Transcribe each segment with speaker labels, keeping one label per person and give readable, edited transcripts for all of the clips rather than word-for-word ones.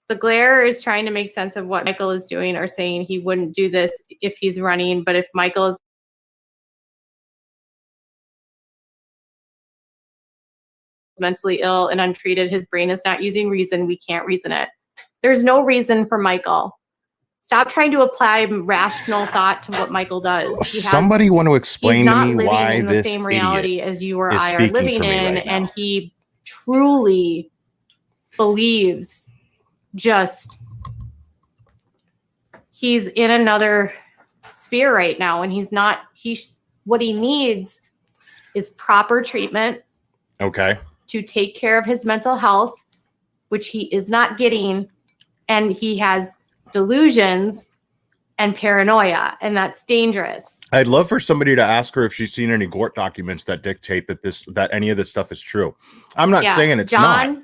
Speaker 1: The glare is trying to make sense of what Michael is doing or saying he wouldn't do this if he's running, but if Michael is mentally ill and untreated, his brain is not using reason, we can't reason it. There's no reason for Michael. Stop trying to apply rational thought to what Michael does.
Speaker 2: Somebody want to explain to me why
Speaker 1: in the
Speaker 2: this
Speaker 1: same reality as you or
Speaker 2: is
Speaker 1: I are
Speaker 2: speaking
Speaker 1: living
Speaker 2: for me
Speaker 1: in,
Speaker 2: right now.
Speaker 1: and he truly believes he's in another sphere right now, and he's not. What he needs is proper treatment.
Speaker 2: Okay.
Speaker 1: To take care of his mental health, which he is not getting, and he has delusions and paranoia, and that's dangerous.
Speaker 2: I'd love for somebody to ask her if she's seen any court documents that dictate that any of this stuff is true. I'm not saying it's not.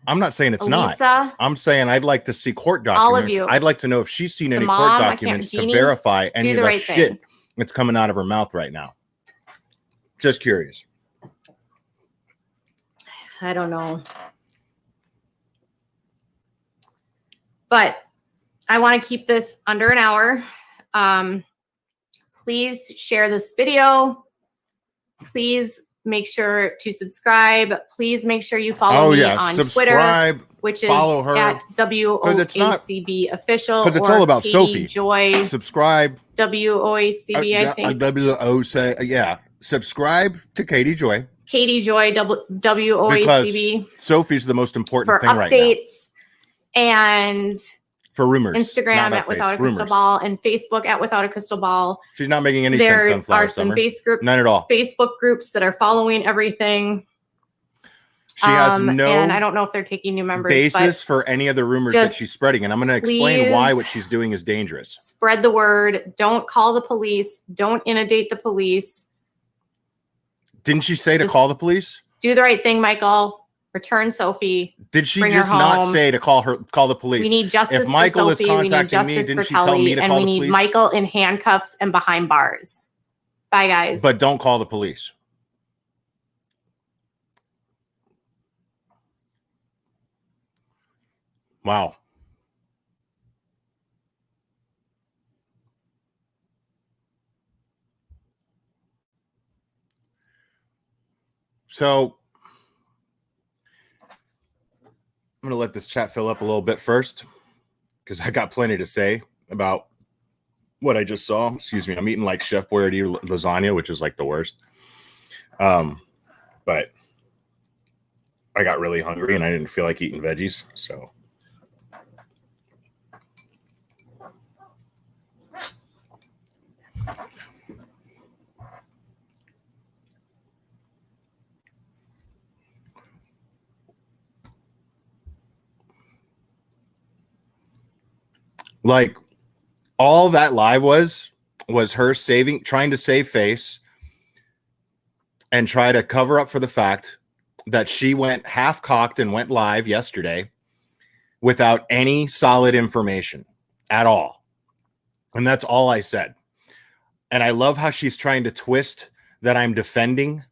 Speaker 2: I'm not saying it's not. I'm saying I'd like to see court documents.
Speaker 1: All of you.
Speaker 2: I'd like to know if she's seen any court documents to verify any of the shit that's coming out of her mouth right now. Just curious.
Speaker 1: I don't know. But I want to keep this under an hour. Please share this video. Please make sure to subscribe. Please make sure you follow me on Twitter, which is at WOACB official.
Speaker 2: Because it's all about Sophie.
Speaker 1: Joy.
Speaker 2: Subscribe.
Speaker 1: WOACB, I think.
Speaker 2: Yeah. Subscribe to Katie Joy.
Speaker 1: Katie Joy, WOACB.
Speaker 2: Because Sophie's the most important thing right now.
Speaker 1: For updates and
Speaker 2: for rumors.
Speaker 1: Instagram at Without a Crystal Ball and Facebook at Without a Crystal Ball.
Speaker 2: She's not making any sense, Sunflower Summer. None at all.
Speaker 1: Facebook groups that are following everything.
Speaker 2: She has no
Speaker 1: and I don't know if they're taking new members.
Speaker 2: Basis for any of the rumors that she's spreading. And I'm going to explain why what she's doing is dangerous.
Speaker 1: Spread the word. Don't call the police. Don't inundate the police.
Speaker 2: Didn't she say to call the police?
Speaker 1: Do the right thing, Michael. Return Sophie.
Speaker 2: Did she just not say to call the police?
Speaker 1: We need justice
Speaker 2: if Michael
Speaker 1: for Sophie.
Speaker 2: is contacting me, didn't she tell me to call the police?
Speaker 1: And we need Michael in handcuffs and behind bars. Bye, guys.
Speaker 2: But don't call the police. Wow. So I'm going to let this chat fill up a little bit first because I got plenty to say about what I just saw. Excuse me. I'm eating like Chef Boyardee lasagna, which is like the worst. But I got really hungry and I didn't feel like eating veggies. So like all that live was her trying to save face and try to cover up for the fact that she went half cocked and went live yesterday without any solid information at all. And that's all I said. And I love how she's trying to twist that I'm defending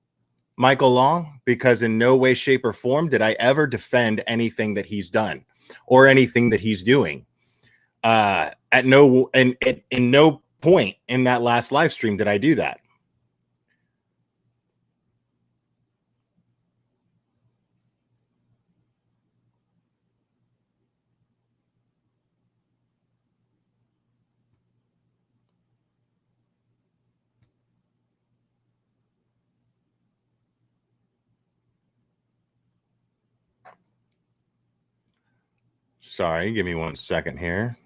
Speaker 2: Michael Long, because in no way, shape, or form did I ever defend anything that he's done or anything that he's doing. In no point in that last live stream did I do that. Sorry, give me 1 second here.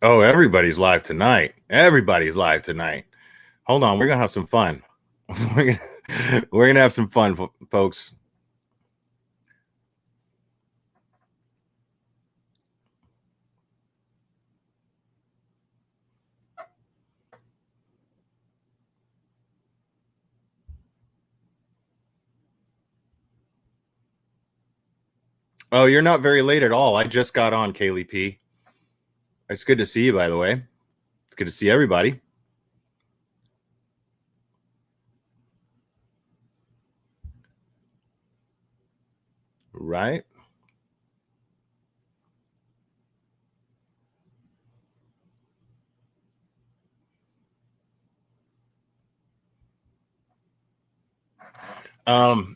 Speaker 2: Oh, everybody's live tonight. Everybody's live tonight. Hold on, we're gonna have some fun. we're gonna have some fun, folks. Oh, you're not very late at all. I just got on, Kaylee P. It's good to see you, by the way. It's good to see everybody. Right.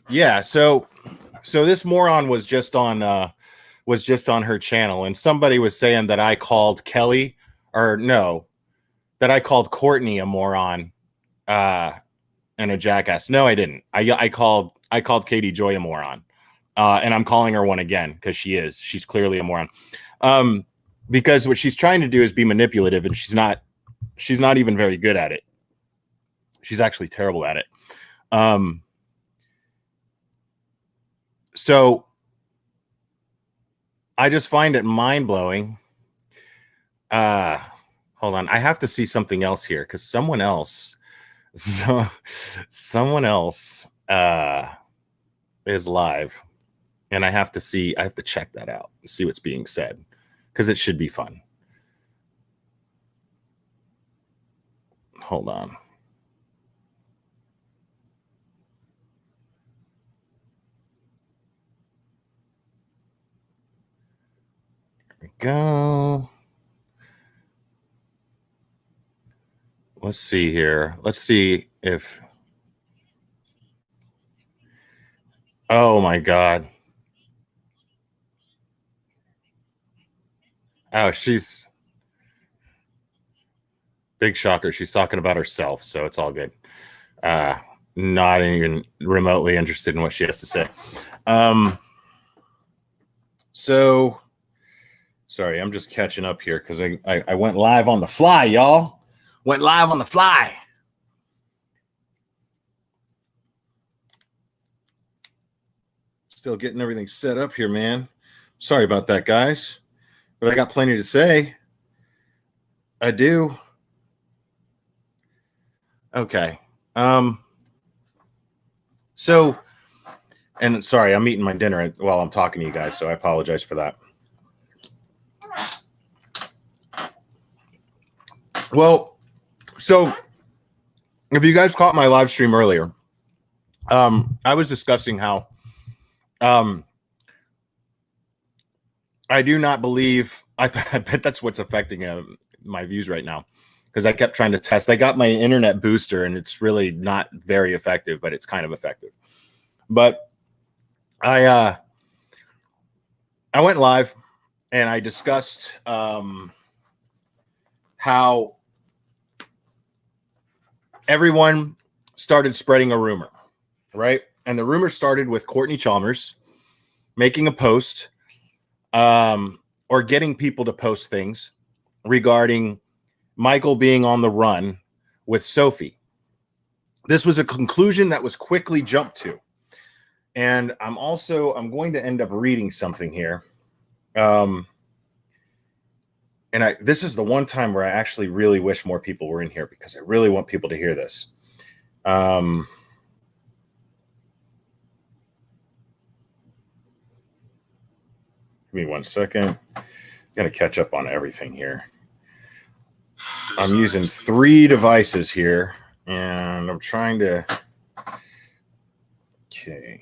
Speaker 2: Yeah, so this moron was just on her channel, and somebody was saying that I called Kelly, or no, that I called Courtney a moron and a jackass. No, I didn't. I called Katie Joy a moron. And I'm calling her one again because she's clearly a moron. Because what she's trying to do is be manipulative, and she's not even very good at it. She's actually terrible at it. So I just find it mind-blowing. Hold on. I have to see something else here because someone else is live, and I have to check that out and see what's being said because it should be fun. Hold on. There we go. Let's see here. Let's see if. Oh my God. Oh, she's big shocker. She's talking about herself, so it's all good. Not even remotely interested in what she has to say. So sorry, I'm just catching up here because I went live on the fly, y'all. Went live on the fly. Still getting everything set up here, man. Sorry about that, guys. But I got plenty to say. I do. Okay. So, and sorry, I'm eating my dinner while I'm talking to you guys, so I apologize for that. Well, so if you guys caught my live stream earlier, I was discussing how I do not believe, I bet that's what's affecting my views right now, because I kept trying to test. I got my internet booster, and it's really not very effective, but it's kind of effective. But I went live, and I discussed how everyone started spreading a rumor, right? And the rumor started with Courtney Chalmers making a post or getting people to post things regarding Michael being on the run with Sophie. This was a conclusion that was quickly jumped to. And I'm going to end up reading something here. And this is the one time where I actually really wish more people were in here because I really want people to hear this. Give me 1 second. I'm going to catch up on everything here. I'm using 3 devices here, and I'm trying to. Okay.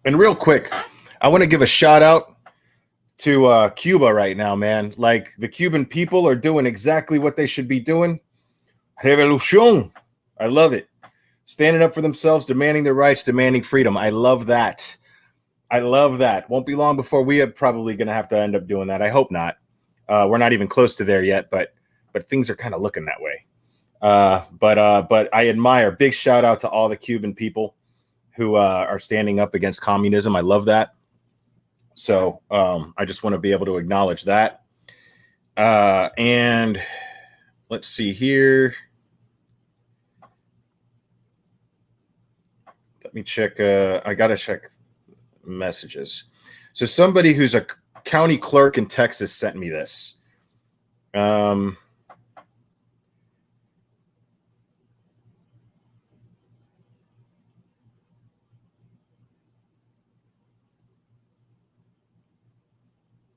Speaker 2: And real quick, I want to give a shout out to Cuba right now, man. Like, the Cuban people are doing exactly what they should be doing. Revolution. I love it. Standing up for themselves, demanding their rights, demanding freedom. I love that. I love that. Won't be long before we are probably going to have to end up doing that. I hope not. We're not even close to there yet, but things are kind of looking that way. But I admire. Big shout out to all the Cuban people who are standing up against communism. I love that. So I just want to be able to acknowledge that. And let's see here. Let me check. I got to check messages. So somebody who's a county clerk in Texas sent me this.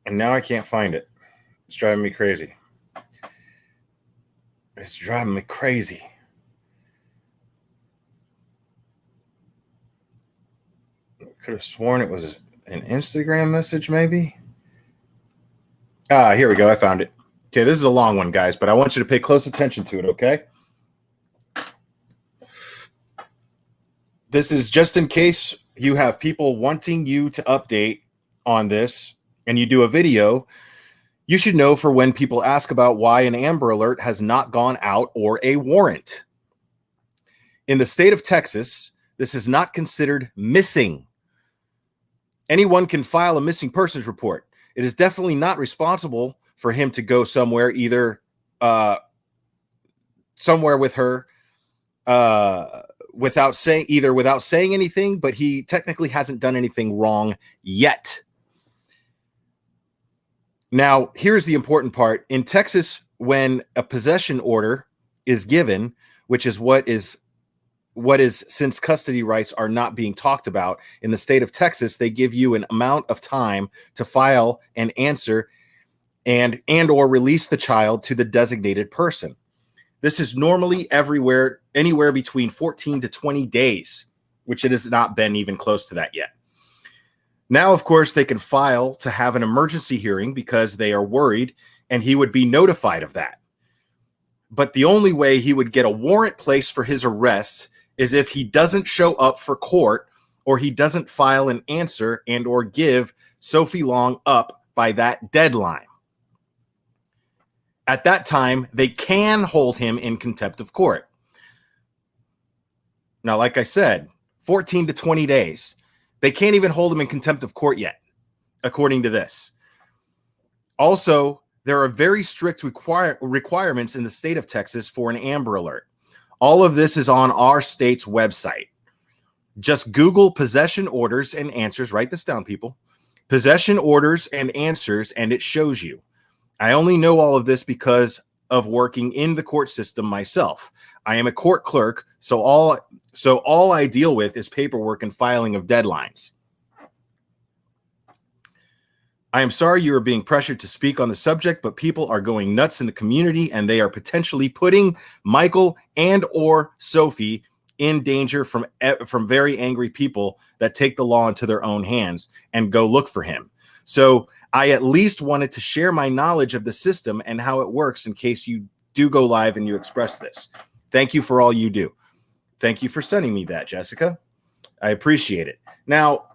Speaker 2: And now I can't find it. It's driving me crazy. It's driving me crazy. I could have sworn it was an Instagram message, maybe. Here we go. I found it. Okay, this is a long one, guys, but I want you to pay close attention to it, okay? This is just in case you have people wanting you to update on this and you do a video. You should know for when people ask about why an Amber Alert has not gone out or a warrant. In the state of Texas, this is not considered missing. Anyone can file a missing persons report. It is definitely not responsible for him to go somewhere, either somewhere with her, without saying anything, but he technically hasn't done anything wrong yet. Now, here's the important part. In Texas, when a possession order is given, which is what is since custody rights are not being talked about in the state of Texas, they give you an amount of time to file an answer and or release the child to the designated person. This is normally anywhere between 14 to 20 days, which it has not been even close to that yet. Now, of course, they can file to have an emergency hearing because they are worried, and he would be notified of that. But the only way he would get a warrant placed for his arrest is if he doesn't show up for court, or he doesn't file an answer and or give Sophie Long up by that deadline. At that time, they can hold him in contempt of court. Now, like I said, 14 to 20 days. They can't even hold him in contempt of court yet, according to this. Also, there are very strict requirements in the state of Texas for an Amber Alert. All of this is on our state's website. Just Google possession orders and answers. Write this down, people. Possession orders and answers, and it shows you. I only know all of this because of working in the court system myself. I am a court clerk, so all I deal with is paperwork and filing of deadlines. I am sorry you are being pressured to speak on the subject, but people are going nuts in the community, and they are potentially putting Michael and or Sophie in danger from very angry people that take the law into their own hands and go look for him. So I at least wanted to share my knowledge of the system and how it works in case you do go live and you express this. Thank you for all you do. Thank you for sending me that, Jessica. I appreciate it. Now,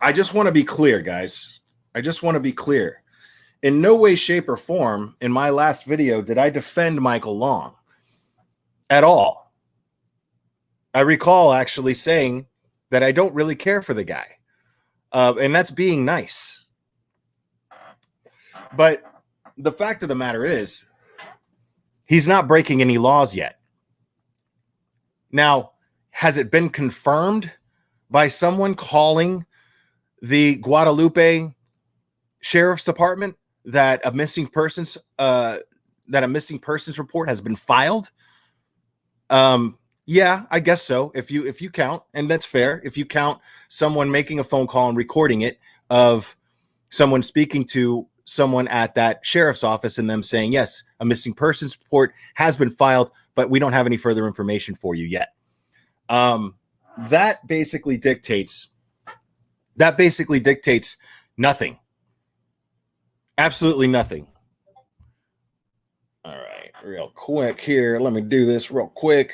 Speaker 2: I just want to be clear, guys. I just want to be clear. In no way, shape, or form in my last video did I defend Michael Long at all. I recall actually saying that I don't really care for the guy. And that's being nice. But the fact of the matter is, he's not breaking any laws yet. Now, has it been confirmed by someone calling the Guadalupe Sheriff's Department that a missing persons report has been filed? Yeah, I guess so. If you count, and that's fair. If you count someone making a phone call and recording it of someone speaking to someone at that sheriff's office and them saying, yes, a missing persons report has been filed, but we don't have any further information for you yet. That basically dictates nothing. Absolutely nothing. All right, real quick here. Let me do this real quick.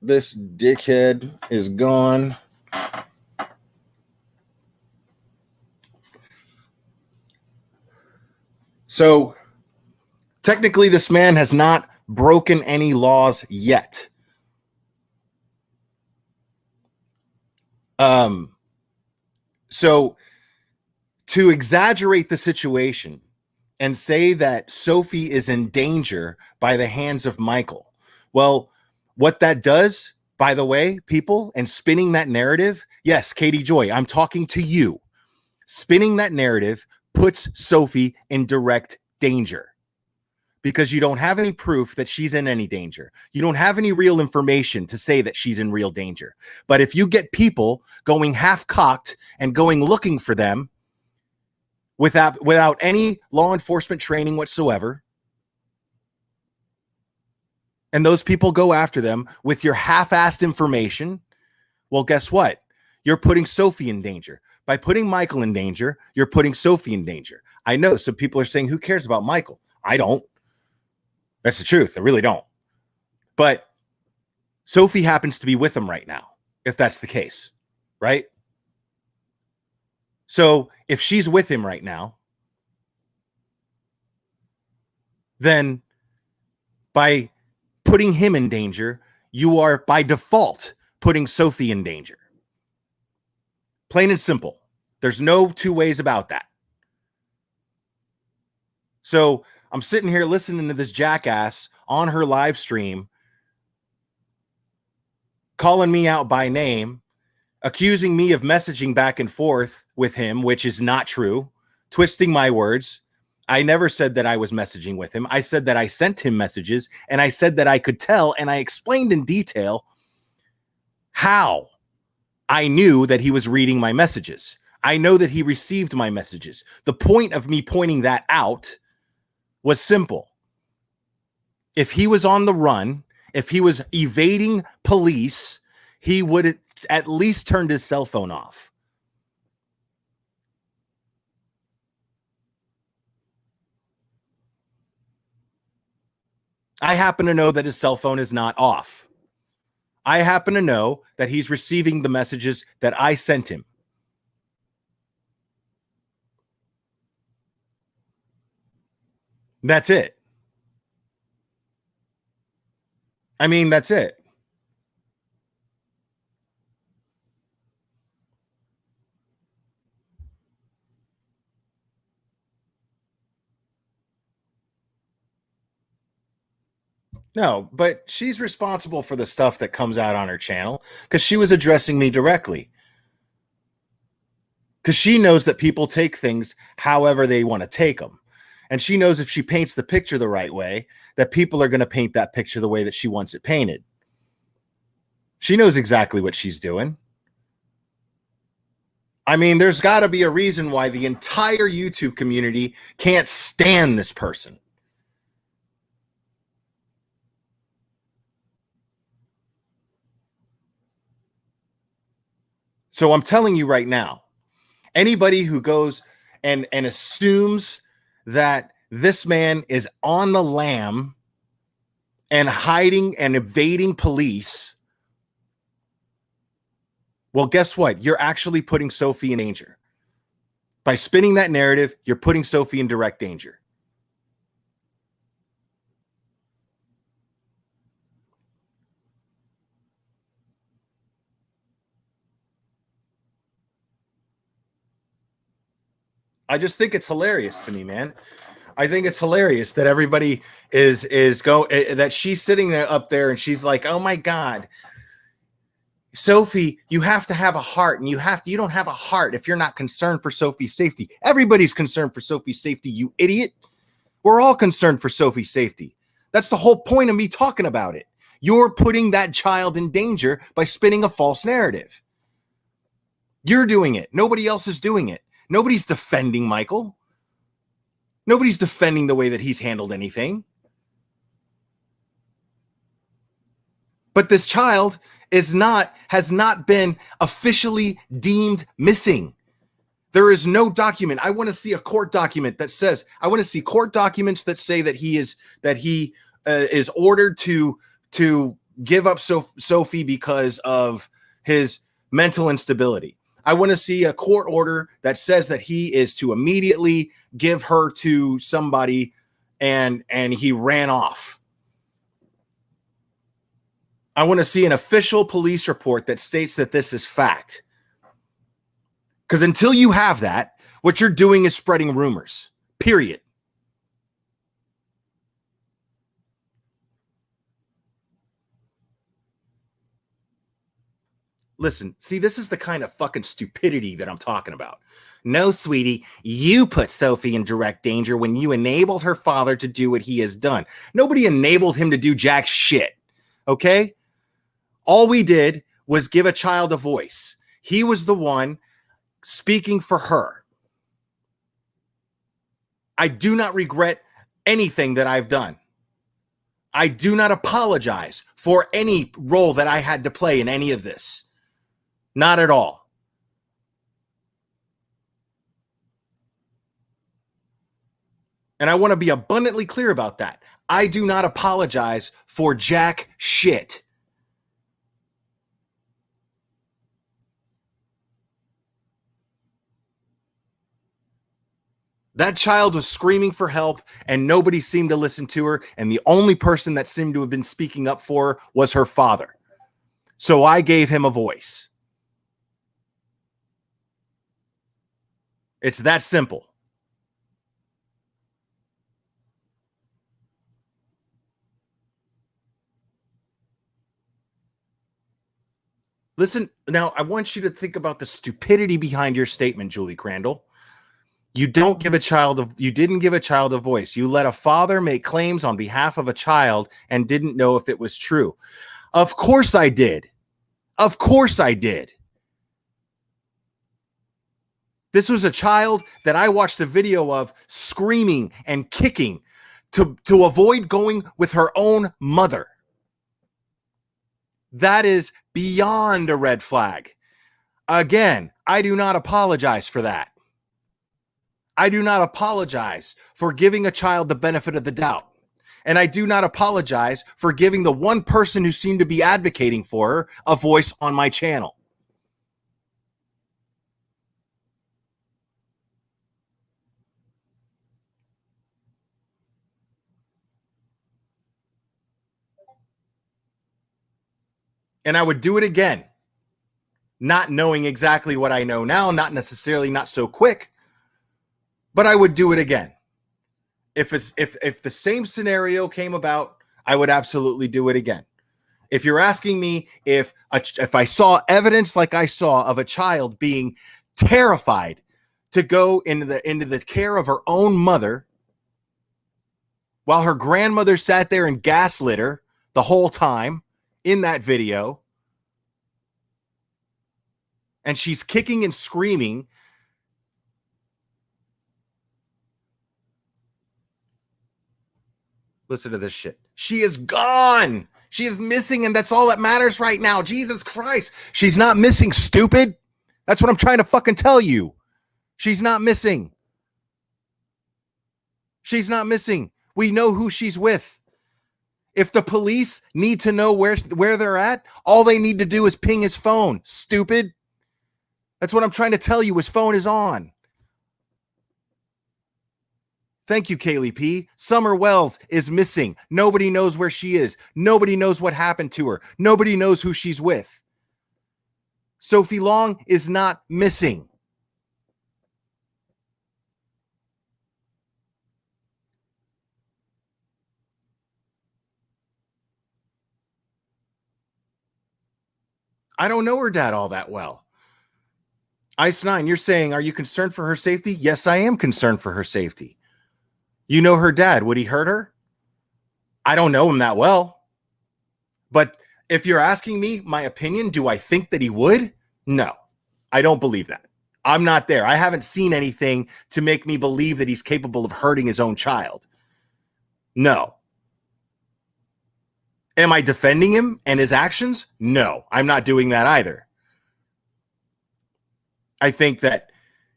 Speaker 2: This dickhead is gone. So technically, this man has not broken any laws yet. So to exaggerate the situation and say that Sophie is in danger by the hands of Michael, well, what that does, by the way, people, and spinning that narrative, yes, Katie Joy, I'm talking to you. Spinning that narrative puts Sophie in direct danger because you don't have any proof that she's in any danger. You don't have any real information to say that she's in real danger. But if you get people going half-cocked and going looking for them without any law enforcement training whatsoever, and those people go after them with your half-assed information, well, guess what? You're putting Sophie in danger. By putting Michael in danger, you're putting Sophie in danger. I know some people are saying, who cares about Michael? I don't. That's the truth. I really don't. But Sophie happens to be with him right now, if that's the case, right? So if she's with him right now, then by putting him in danger, you are by default putting Sophie in danger. Plain and simple. There's no two ways about that. So I'm sitting here listening to this jackass on her live stream, calling me out by name, accusing me of messaging back and forth with him, which is not true, twisting my words. I never said that I was messaging with him. I said that I sent him messages, and I said that I could tell, and I explained in detail how I knew that he was reading my messages. I know that he received my messages. The point of me pointing that out was simple. If he was on the run, if he was evading police, he would at least turned his cell phone off. I happen to know that his cell phone is not off. I happen to know that he's receiving the messages that I sent him. That's it. I mean, that's it. No, but she's responsible for the stuff that comes out on her channel because she was addressing me directly. Because she knows that people take things however they want to take them. And she knows if she paints the picture the right way, that people are going to paint that picture the way that she wants it painted. She knows exactly what she's doing. I mean, there's got to be a reason why the entire YouTube community can't stand this person. So I'm telling you right now, anybody who goes and assumes that this man is on the lam and hiding and evading police, well, guess what? You're actually putting Sophie in danger. By spinning that narrative, you're putting Sophie in direct danger. I just think it's hilarious to me, man. I think it's hilarious that everybody that she's sitting there up there and she's like, oh my God, Sophie, you have to have a heart, and you don't have a heart if you're not concerned for Sophie's safety. Everybody's concerned for Sophie's safety, you idiot. We're all concerned for Sophie's safety. That's the whole point of me talking about it. You're putting that child in danger by spinning a false narrative. You're doing it. Nobody else is doing it. Nobody's defending Michael. Nobody's defending the way that he's handled anything. But this child has not been officially deemed missing. There is no document. I want to see a court document that says, I want to see court documents that say that he is ordered to give up Sophie because of his mental instability. I want to see a court order that says that he is to immediately give her to somebody and he ran off. I want to see an official police report that states that this is fact. Because until you have that, what you're doing is spreading rumors, period. Listen, see, this is the kind of fucking stupidity that I'm talking about. No, sweetie, you put Sophie in direct danger when you enabled her father to do what he has done. Nobody enabled him to do jack shit, okay? All we did was give a child a voice. He was the one speaking for her. I do not regret anything that I've done. I do not apologize for any role that I had to play in any of this. Not at all. And I want to be abundantly clear about that. I do not apologize for jack shit. That child was screaming for help and nobody seemed to listen to her. And the only person that seemed to have been speaking up for her was her father. So I gave him a voice. It's that simple. Listen, now I want you to think about the stupidity behind your statement, Julie Crandall. You didn't give a child a voice. You let a father make claims on behalf of a child and didn't know if it was true. Of course I did. Of course I did. This was a child that I watched a video of screaming and kicking to avoid going with her own mother. That is beyond a red flag. Again, I do not apologize for that. I do not apologize for giving a child the benefit of the doubt. And I do not apologize for giving the one person who seemed to be advocating for her a voice on my channel. And I would do it again, not knowing exactly what I know now, not so quick, but I would do it again. If the same scenario came about, I would absolutely do it again. If you're asking me if I saw evidence like I saw of a child being terrified to go into the care of her own mother while her grandmother sat there and gaslit her the whole time in that video, and she's kicking and screaming, listen to this shit. She is gone. She is missing, and that's all that matters right now. Jesus Christ. She's not missing, stupid. That's what I'm trying to fucking tell you. She's not missing. She's not missing. We know who she's with. If the police need to know where they're at, all they need to do is ping his phone. Stupid. That's what I'm trying to tell you. His phone is on. Thank you, Kaylee P. Summer Wells is missing. Nobody knows where she is. Nobody knows what happened to her. Nobody knows who she's with. Sophie Long is not missing. I don't know her dad all that well. Ice9, you're saying, are you concerned for her safety? Yes, I am concerned for her safety. You know her dad. Would he hurt her? I don't know him that well. But if you're asking me my opinion, do I think that he would? No, I don't believe that. I'm not there. I haven't seen anything to make me believe that he's capable of hurting his own child. No. Am I defending him and his actions? No, I'm not doing that either. I think that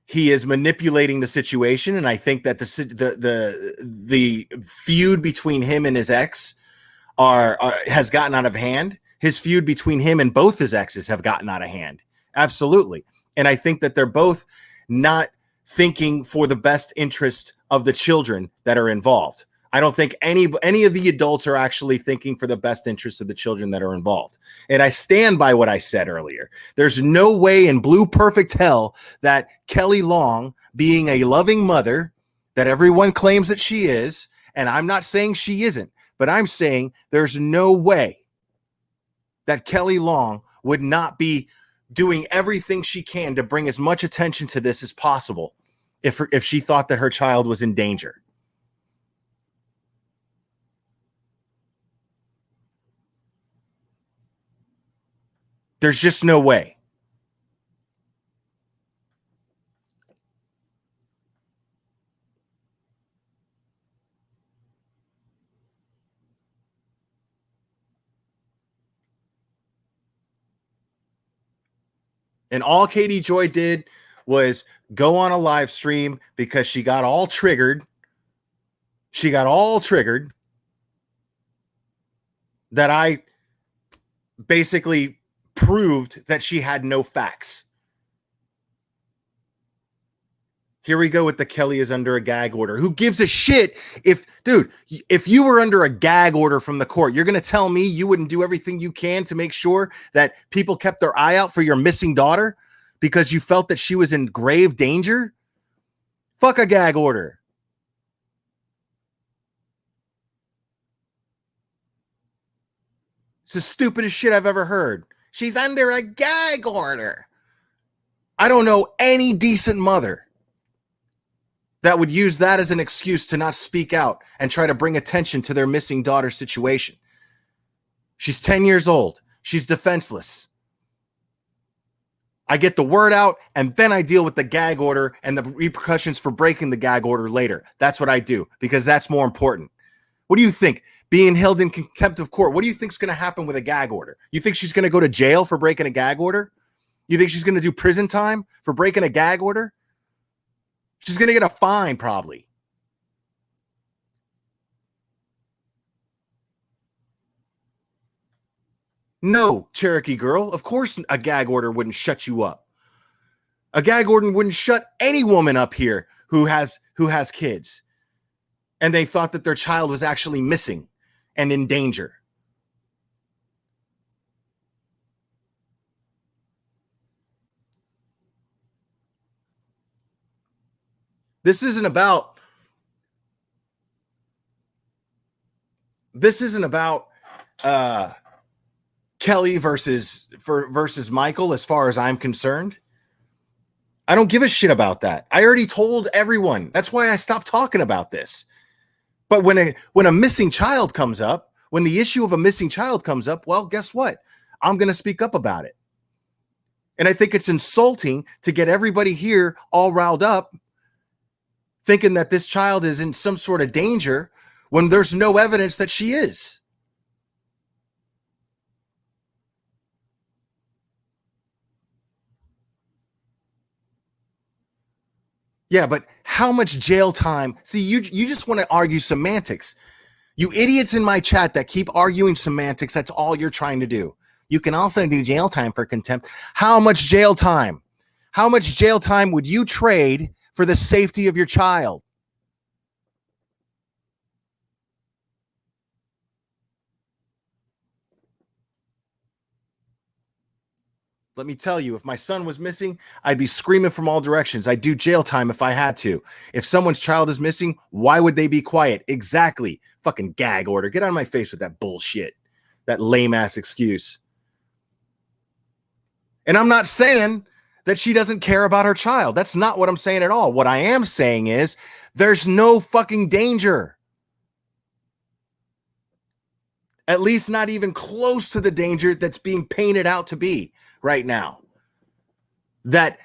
Speaker 2: he is manipulating the situation, and I think that the feud between him and his ex has gotten out of hand. His feud between him and both his exes have gotten out of hand. Absolutely. And I think that they're both not thinking for the best interest of the children that are involved. I don't think any of the adults are actually thinking for the best interest of the children that are involved. And I stand by what I said earlier. There's no way in blue perfect hell that Kelly Long, being a loving mother that everyone claims that she is, and I'm not saying she isn't, but I'm saying there's no way that Kelly Long would not be doing everything she can to bring as much attention to this as possible if she thought that her child was in danger. There's just no way. And all Katie Joy did was go on a live stream because she got all triggered. She got all triggered that I basically proved that she had no facts. Here we go with the Kelly is under a gag order. Who gives a shit if you were under a gag order from the court, you're going to tell me you wouldn't do everything you can to make sure that people kept their eye out for your missing daughter because you felt that she was in grave danger? Fuck a gag order. It's the stupidest shit I've ever heard. She's under a gag order. I don't know any decent mother that would use that as an excuse to not speak out and try to bring attention to their missing daughter situation. She's 10 years old. She's defenseless. I get the word out, and then I deal with the gag order and the repercussions for breaking the gag order later. That's what I do, because that's more important. What do you think? Being held in contempt of court, what do you think is going to happen with a gag order? You think she's going to go to jail for breaking a gag order? You think she's going to do prison time for breaking a gag order? She's going to get a fine, probably. No, Cherokee girl. Of course a gag order wouldn't shut you up. A gag order wouldn't shut any woman up here who has kids. And they thought that their child was actually missing and in danger. This isn't about Kelly versus Michael as far as I'm concerned. I don't give a shit about that. I already told everyone. That's why I stopped talking about this. But when a missing child comes up, when the issue of a missing child comes up, well, guess what? I'm going to speak up about it. And I think it's insulting to get everybody here all riled up thinking that this child is in some sort of danger when there's no evidence that she is. Yeah, but how much jail time? See, you just want to argue semantics. You idiots in my chat that keep arguing semantics, that's all you're trying to do. You can also do jail time for contempt. How much jail time? How much jail time would you trade for the safety of your child? Let me tell you, if my son was missing, I'd be screaming from all directions. I'd do jail time if I had to. If someone's child is missing, why would they be quiet? Exactly. Fucking gag order. Get out of my face with that bullshit. That lame ass excuse. And I'm not saying that she doesn't care about her child. That's not what I'm saying at all. What I am saying is there's no fucking danger. At least not even close to the danger that's being painted out to be right now. That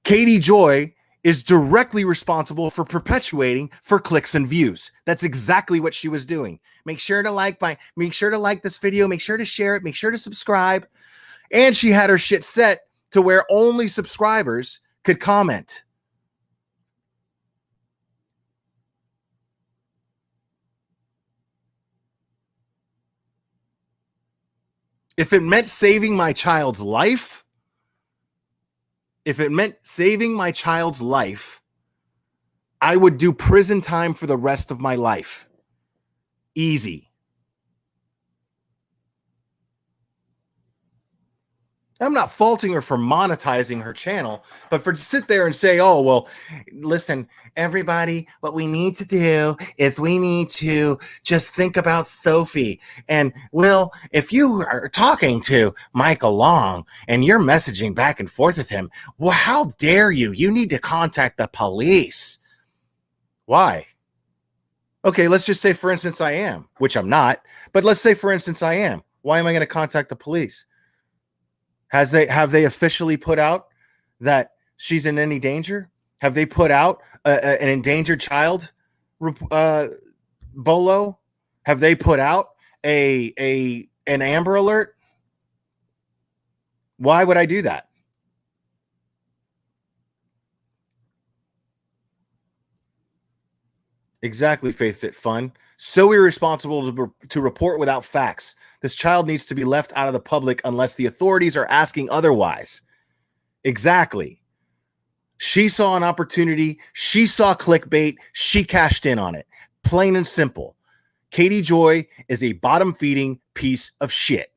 Speaker 2: Katie Joy is directly responsible for perpetuating for clicks and views. That's exactly what she was doing. Make sure to like this video, make sure to share it, make sure to subscribe. And she had her shit set to where only subscribers could comment. If it meant saving my child's life, I would do prison time for the rest of my life. Easy. I'm not faulting her for monetizing her channel, but for to sit there and say, oh, well, listen, everybody, what we need to do is we need to just think about Sophie. And Will, if you are talking to Michael Long and you're messaging back and forth with him, well, how dare you? You need to contact the police. Why? Okay, let's just say, for instance, I am, which I'm not, but let's say, for instance, I am. Why am I going to contact the police? Have they officially put out that she's in any danger? Have they put out an endangered child bolo? Have they put out an Amber Alert? Why would I do that? Exactly, Faith Fit Fun. So irresponsible to report without facts. This child needs to be left out of the public unless the authorities are asking otherwise. Exactly. She saw an opportunity. She saw clickbait. She cashed in on it. Plain and simple. Katie Joy is a bottom-feeding piece of shit.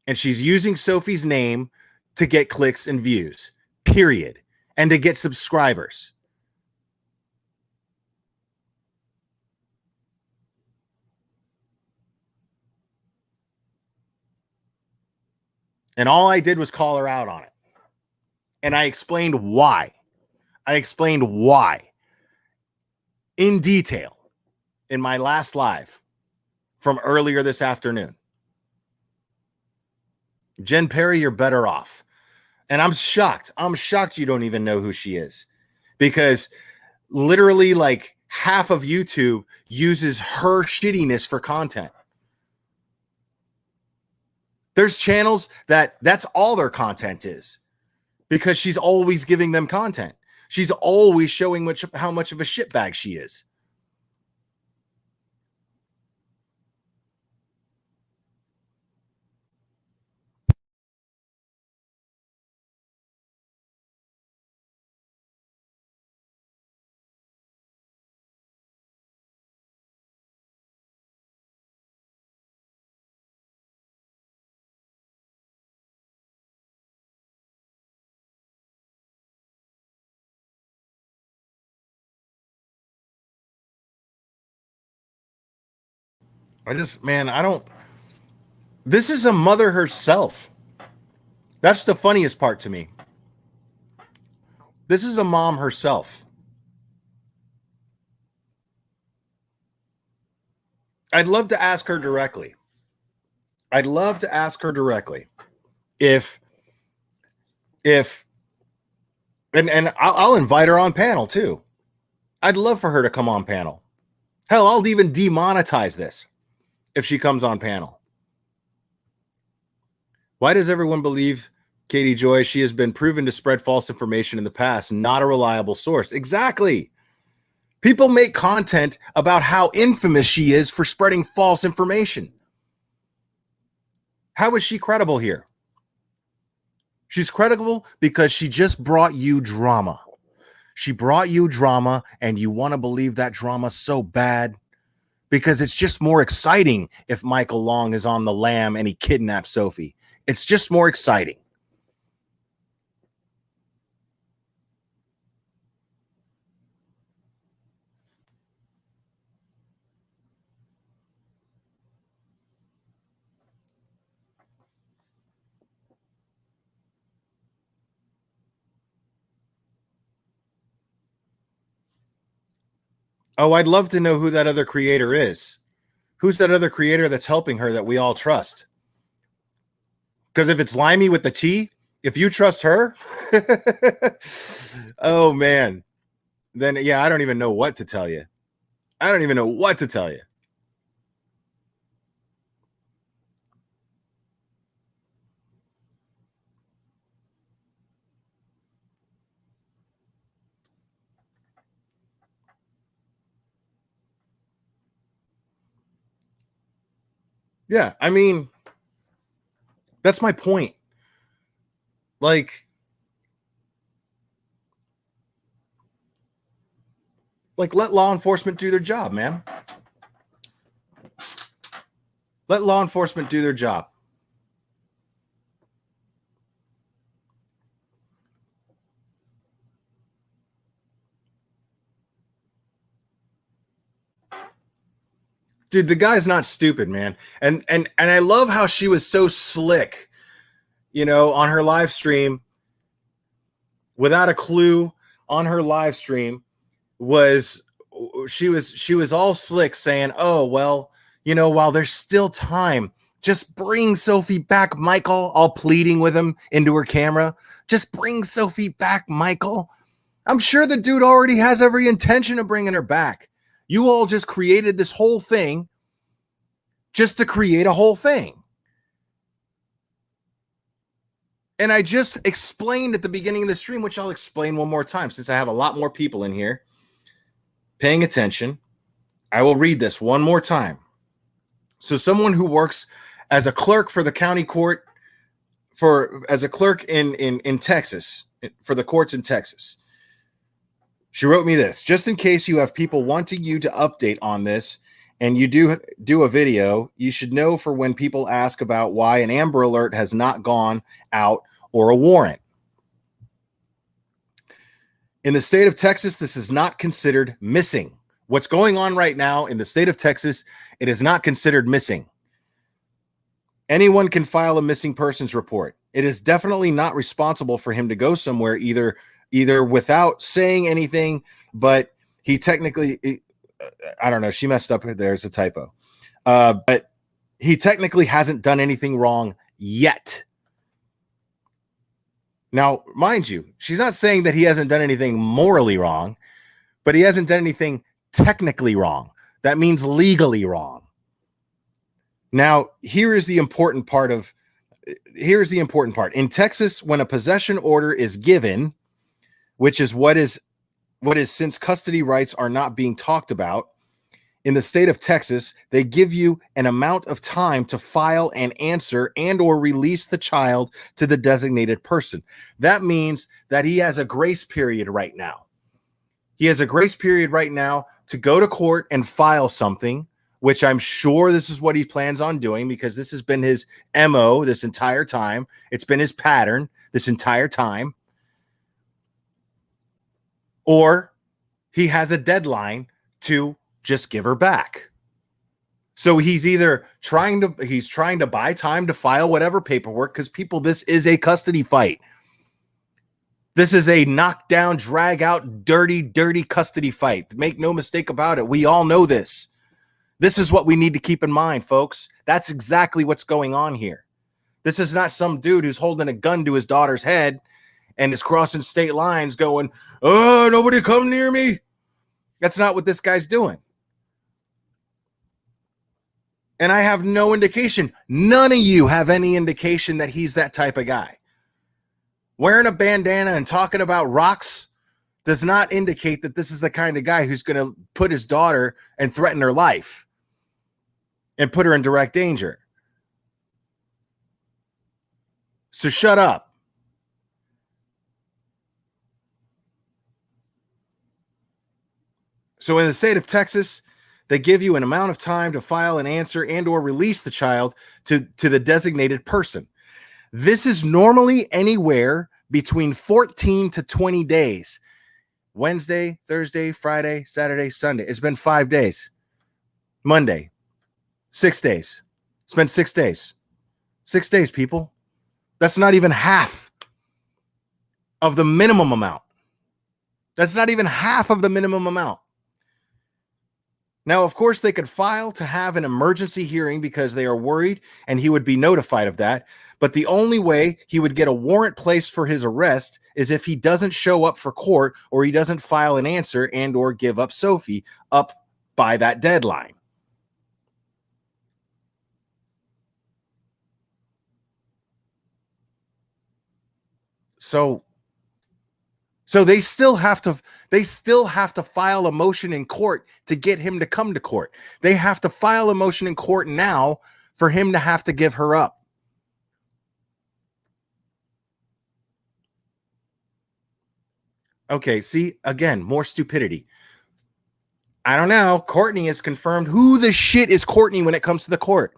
Speaker 2: And she's using Sophie's name to get clicks and views, period, and to get subscribers. And all I did was call her out on it. And I explained why. In detail in my last live from earlier this afternoon. Jen Perry, you're better off. And I'm shocked. I'm shocked you don't even know who she is. Because literally like half of YouTube uses her shittiness for content. There's channels that's all their content is. Because she's always giving them content. She's always showing how much of a shitbag she is. This is a mother herself. That's the funniest part to me. This is a mom herself. I'd love to ask her directly. If and I'll invite her on panel too. I'd love for her to come on panel. Hell, I'll even demonetize this if she comes on panel. Why does everyone believe Katie Joy? She has been proven to spread false information in the past, not a reliable source. Exactly. People make content about how infamous she is for spreading false information. How is she credible here? She's credible because she just brought you drama. She brought you drama, and you want to believe that drama so bad because it's just more exciting if Michael Long is on the lam and he kidnaps Sophie. It's just more exciting. Oh, I'd love to know who that other creator is. Who's that other creator that's helping her that we all trust? Because if it's Limey with the T, if you trust her, oh man, then yeah, I don't even know what to tell you. Yeah, I mean, that's my point. Like let law enforcement do their job, man. Let law enforcement do their job. Dude, the guy's not stupid, man. And I love how she was so slick, you know, on her live stream, without a clue. On her live stream she was all slick, saying, oh, well, you know, while there's still time, just bring Sophie back, Michael, all pleading with him into her camera. Just bring Sophie back, Michael. I'm sure the dude already has every intention of bringing her back. You all just created this whole thing just to create a whole thing. And I just explained at the beginning of the stream, which I'll explain one more time since I have a lot more people in here paying attention. I will read this one more time. So someone who works as a clerk for the county court, as a clerk in Texas, for the courts in Texas, she wrote me this: just in case you have people wanting you to update on this and you do a video, you should know for when people ask about why an Amber Alert has not gone out or a warrant. In the state of Texas, this is not considered missing. What's going on right now in the state of Texas, it is not considered missing. Anyone can file a missing persons report. It is definitely not responsible for him to go somewhere either without saying anything, but he technically, I don't know, she messed up. There's a typo. But he technically hasn't done anything wrong yet. Now, mind you, she's not saying that he hasn't done anything morally wrong, but he hasn't done anything technically wrong. That means legally wrong. Now, here's the important part. In Texas, when a possession order is given, which is what is since custody rights are not being talked about, in the state of Texas, they give you an amount of time to file and answer and or release the child to the designated person. That means that he has a grace period right now. He has a grace period right now to go to court and file something, which I'm sure this is what he plans on doing because this has been his MO this entire time. It's been his pattern this entire time. Or he has a deadline to just give her back. So he's either trying to buy time to file whatever paperwork, because people, this is a custody fight. This is a knockdown, drag out, dirty custody fight. Make no mistake about it. We all know this. This is what we need to keep in mind, folks. That's exactly what's going on here. This is not some dude who's holding a gun to his daughter's head and is crossing state lines going, oh, nobody come near me. That's not what this guy's doing. And I have no indication. None of you have any indication that he's that type of guy. Wearing a bandana and talking about rocks does not indicate that this is the kind of guy who's going to put his daughter and threaten her life and put her in direct danger. So shut up. So in the state of Texas, they give you an amount of time to file an answer and or release the child to the designated person. This is normally anywhere between 14 to 20 days. Wednesday, Thursday, Friday, Saturday, Sunday. It's been 5 days. Monday, 6 days. It's been 6 days. 6 days, people. That's not even half of the minimum amount. That's not even half of the minimum amount. Now, of course, they could file to have an emergency hearing because they are worried, and he would be notified of that. But the only way he would get a warrant placed for his arrest is if he doesn't show up for court or he doesn't file an answer and or give up Sophie up by that deadline. So they still have to file a motion in court to get him to come to court. They have to file a motion in court now for him to have to give her up. Okay, see, again, more stupidity. I don't know. Courtney has confirmed. Who the shit is Courtney when it comes to the court?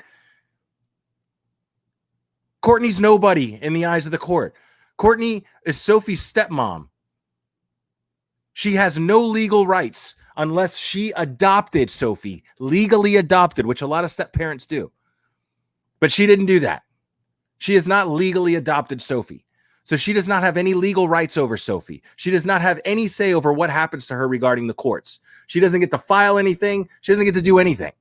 Speaker 2: Courtney's nobody in the eyes of the court. Courtney is Sophie's stepmom. She has no legal rights unless she adopted Sophie, legally adopted, which a lot of step parents do. But she didn't do that. She has not legally adopted Sophie. So she does not have any legal rights over Sophie. She does not have any say over what happens to her regarding the courts. She doesn't get to file anything. She doesn't get to do anything.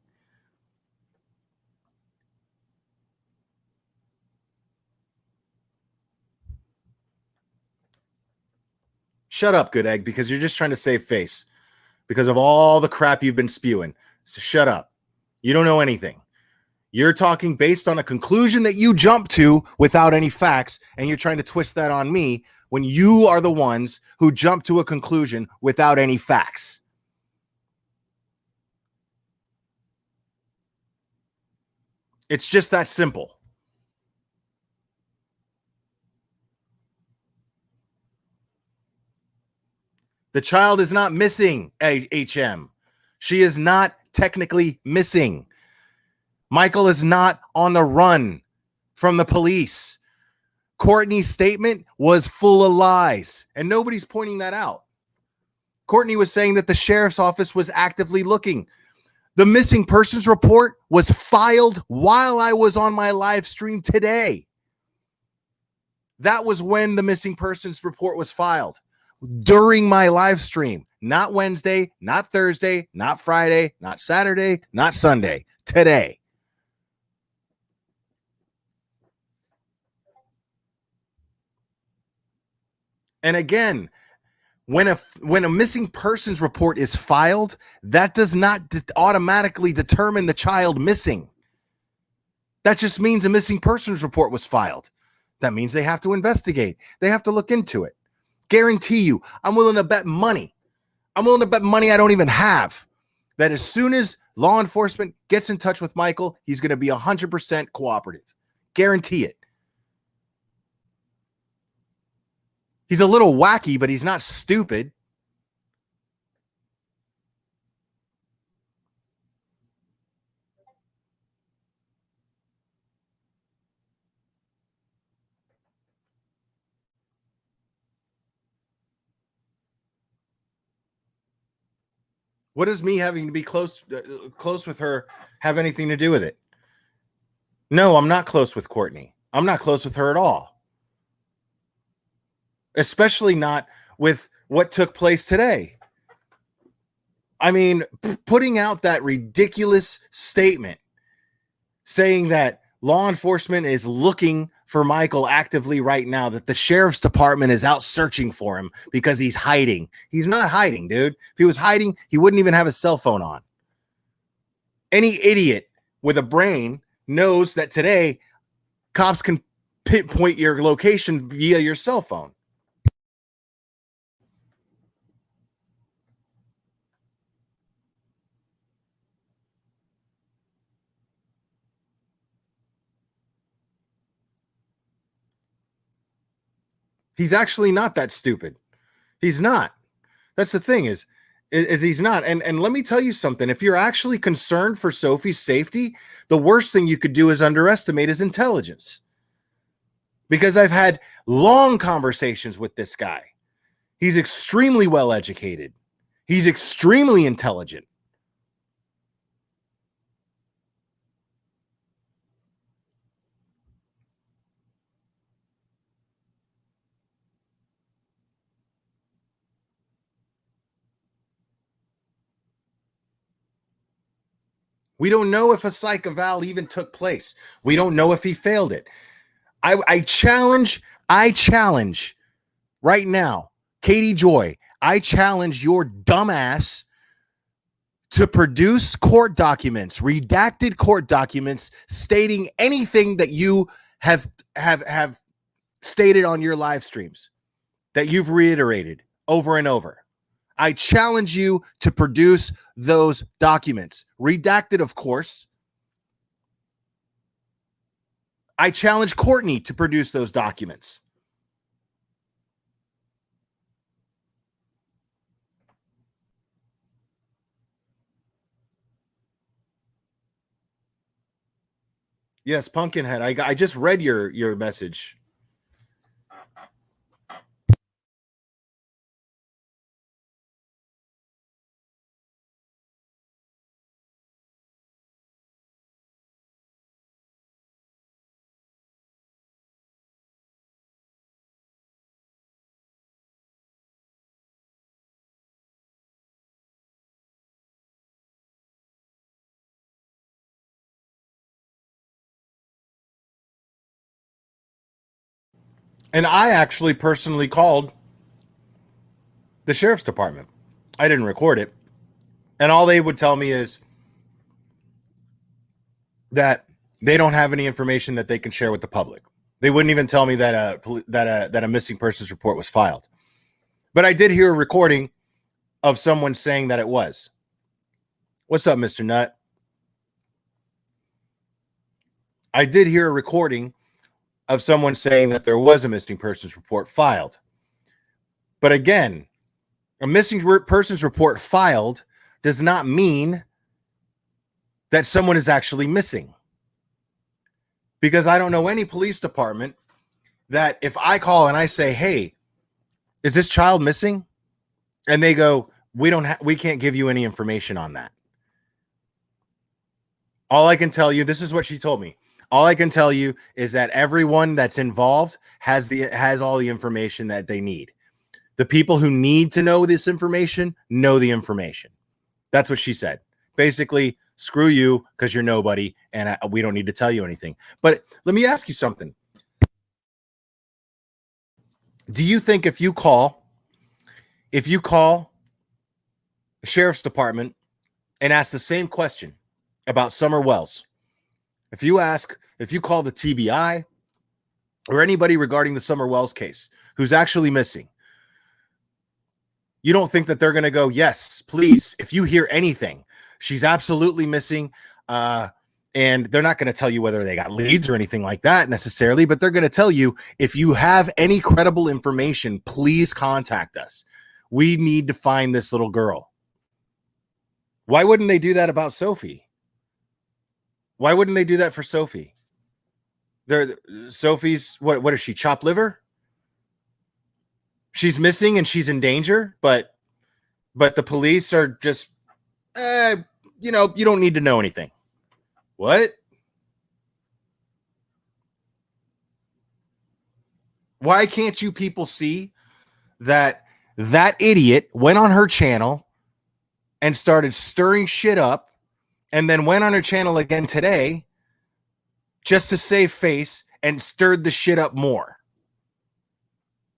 Speaker 2: Shut up, Good Egg, because you're just trying to save face because of all the crap you've been spewing. So shut up. You don't know anything. You're talking based on a conclusion that you jumped to without any facts, and you're trying to twist that on me when you are the ones who jumped to a conclusion without any facts. It's just that simple. The child is not missing, HM. She is not technically missing. Michael is not on the run from the police. Courtney's statement was full of lies, and nobody's pointing that out. Courtney was saying that the sheriff's office was actively looking. The missing persons report was filed while I was on my live stream today. That was when the missing persons report was filed. During my live stream, not Wednesday, not Thursday, not Friday, not Saturday, not Sunday, today. And again, when a missing persons report is filed, that does not automatically determine the child missing. That just means a missing persons report was filed. That means they have to investigate. They have to look into it. Guarantee you, I'm willing to bet money. I'm willing to bet money I don't even have that as soon as law enforcement gets in touch with Michael, he's going to be 100% cooperative. Guarantee it. He's a little wacky, but he's not stupid. What does me having to be close with her have anything to do with it? No, I'm not close with Courtney. I'm not close with her at all. Especially not with what took place today. I mean, putting out that ridiculous statement saying that law enforcement is looking for Michael actively right now, that the sheriff's department is out searching for him because he's hiding. He's not hiding, dude. If he was hiding, he wouldn't even have his cell phone on. Any idiot with a brain knows that today cops can pinpoint your location via your cell phone. He's actually not that stupid. He's not. That's the thing is he's not. And let me tell you something. If you're actually concerned for Sophie's safety, the worst thing you could do is underestimate his intelligence. Because I've had long conversations with this guy. He's extremely well educated. He's extremely intelligent. We don't know if a psych eval even took place. We don't know if he failed it. I challenge right now, Katie Joy, I challenge your dumbass to produce court documents, redacted court documents stating anything that you have stated on your live streams that you've reiterated over and over. I challenge you to produce those documents. Redacted, of course. I challenge Courtney to produce those documents. Yes, Pumpkinhead. I just read your message. And I actually personally called the sheriff's department. I didn't record it. And all they would tell me is that they don't have any information that they can share with the public. They wouldn't even tell me that a missing persons report was filed. But I did hear a recording of someone saying that it was. What's up, Mr. Nutt? I did hear a recording of someone saying that there was a missing persons report filed. But again, a missing persons report filed does not mean that someone is actually missing. Because I don't know any police department that if I call and I say, hey, is this child missing? And they go, we can't give you any information on that. All I can tell you, this is what she told me. All I can tell you is that everyone that's involved has all the information that they need. The people who need to know this information know the information. That's what she said. Basically, screw you because you're nobody and we don't need to tell you anything. But let me ask you something. Do you think if you call the sheriff's department and ask the same question about Summer Wells, if you call the TBI or anybody regarding the Summer Wells case who's actually missing, you don't think that they're going to go, yes, please, if you hear anything, she's absolutely missing. And they're not going to tell you whether they got leads or anything like that necessarily, but they're going to tell you, if you have any credible information, please contact us. We need to find this little girl. Why wouldn't they do that about Sophie? Why wouldn't they do that for Sophie? Sophie's, what is she, chopped liver? She's missing and she's in danger, but the police are just, you don't need to know anything. What? Why can't you people see that idiot went on her channel and started stirring shit up and then went on her channel again today just to save face and stirred the shit up more?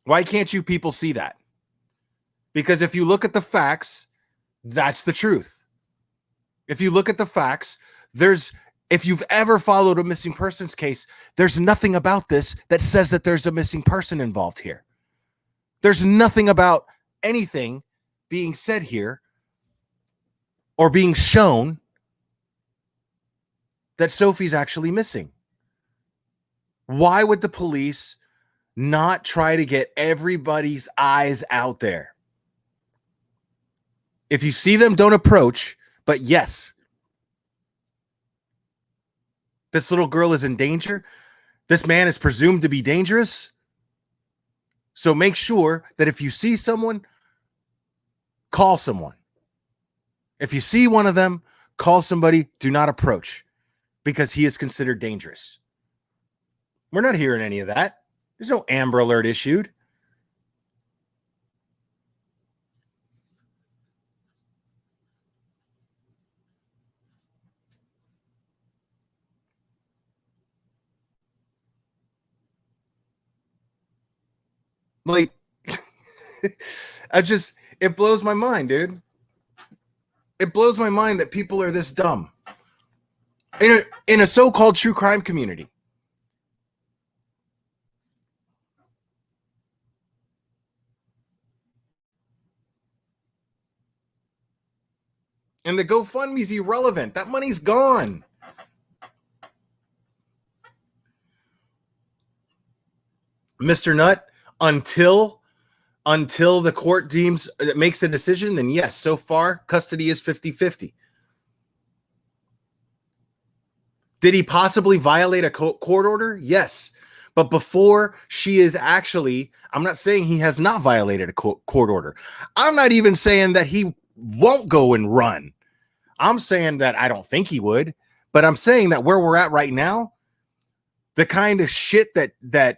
Speaker 2: Why can't you people see that? Because if you look at the facts, that's the truth. If you look at the facts, if you've ever followed a missing persons case, there's nothing about this that says that there's a missing person involved here. There's nothing about anything being said here or being shown that Sophie's actually missing. Why would the police not try to get everybody's eyes out there? If you see them, don't approach. But yes, this little girl is in danger. This man is presumed to be dangerous. So make sure that if you see someone, call someone. If you see one of them, call somebody. Do not approach because he is considered dangerous. We're not hearing any of that. There's no Amber Alert issued. Like, it blows my mind, dude. It blows my mind that people are this dumb in a so-called true crime community. And the GoFundMe's irrelevant. That money's gone. Mr. Nutt, until the court makes a decision, then yes, so far custody is 50-50. Did he possibly violate a court order? Yes. But before she is actually, I'm not saying he has not violated a court order. I'm not even saying that he won't go and run. I'm saying that I don't think he would, but I'm saying that where we're at right now, the kind of shit that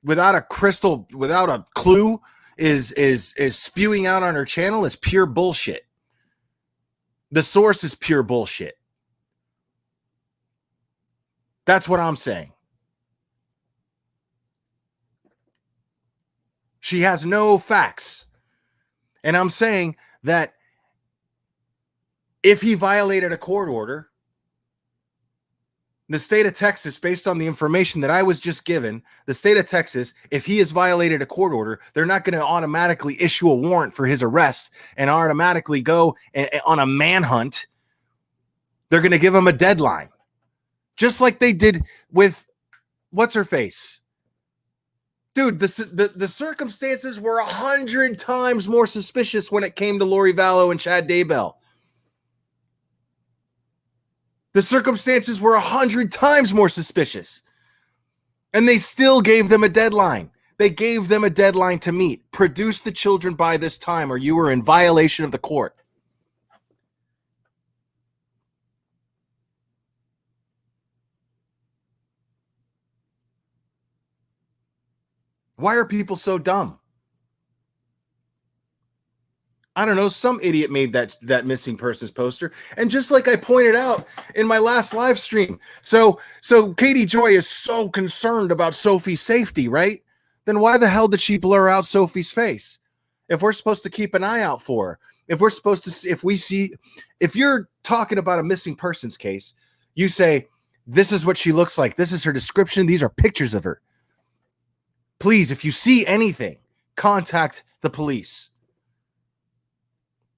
Speaker 2: without a clue is spewing out on her channel is pure bullshit. The source is pure bullshit. That's what I'm saying. She has no facts. And I'm saying that if he violated a court order, the state of Texas, based on the information that I was just given, the state of Texas, if he has violated a court order, they're not going to automatically issue a warrant for his arrest and automatically go on a manhunt. They're going to give him a deadline, just like they did with what's her face. Dude, the circumstances were 100 times more suspicious when it came to Lori Vallow and Chad Daybell. The circumstances were 100 times more suspicious. And they still gave them a deadline. They gave them a deadline to meet. Produce the children by this time or you are in violation of the court. Why are people so dumb? I don't know. Some idiot made that missing persons poster. And just like I pointed out in my last live stream. So Katie Joy is so concerned about Sophie's safety, right? Then why the hell did she blur out Sophie's face? If we're supposed to keep an eye out for her, if we're supposed to see, if you're talking about a missing persons case, you say, this is what she looks like. This is her description. These are pictures of her. Please, if you see anything, contact the police.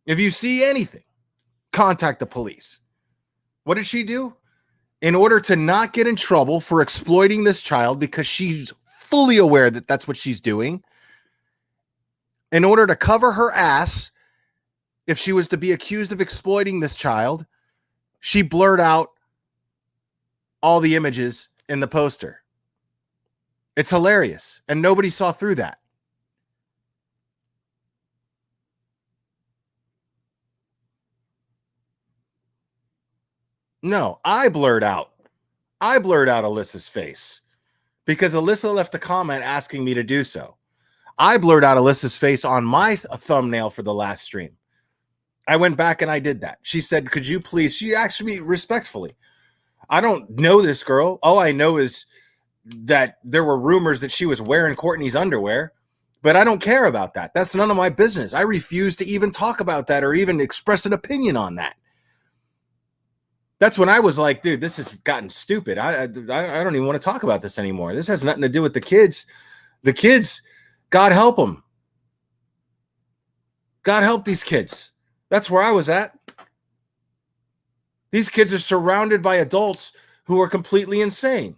Speaker 2: If you see anything, contact the police. What did she do? In order to not get in trouble for exploiting this child, because she's fully aware that that's what she's doing, in order to cover her ass, if she was to be accused of exploiting this child, she blurred out all the images in the poster. It's hilarious. And nobody saw through that. No, I blurred out Alyssa's face because Alyssa left a comment asking me to do so. I blurred out Alyssa's face on my thumbnail for the last stream. I went back and I did that. She said, could you please, she asked me respectfully. I don't know this girl. All I know is that there were rumors that she was wearing Courtney's underwear, but I don't care about that. That's none of my business. I refuse to even talk about that or even express an opinion on that. That's when I was like, dude, this has gotten stupid. I don't even want to talk about this anymore. This has nothing to do with the kids. The kids, God help them. God help these kids. That's where I was at. These kids are surrounded by adults who are completely insane.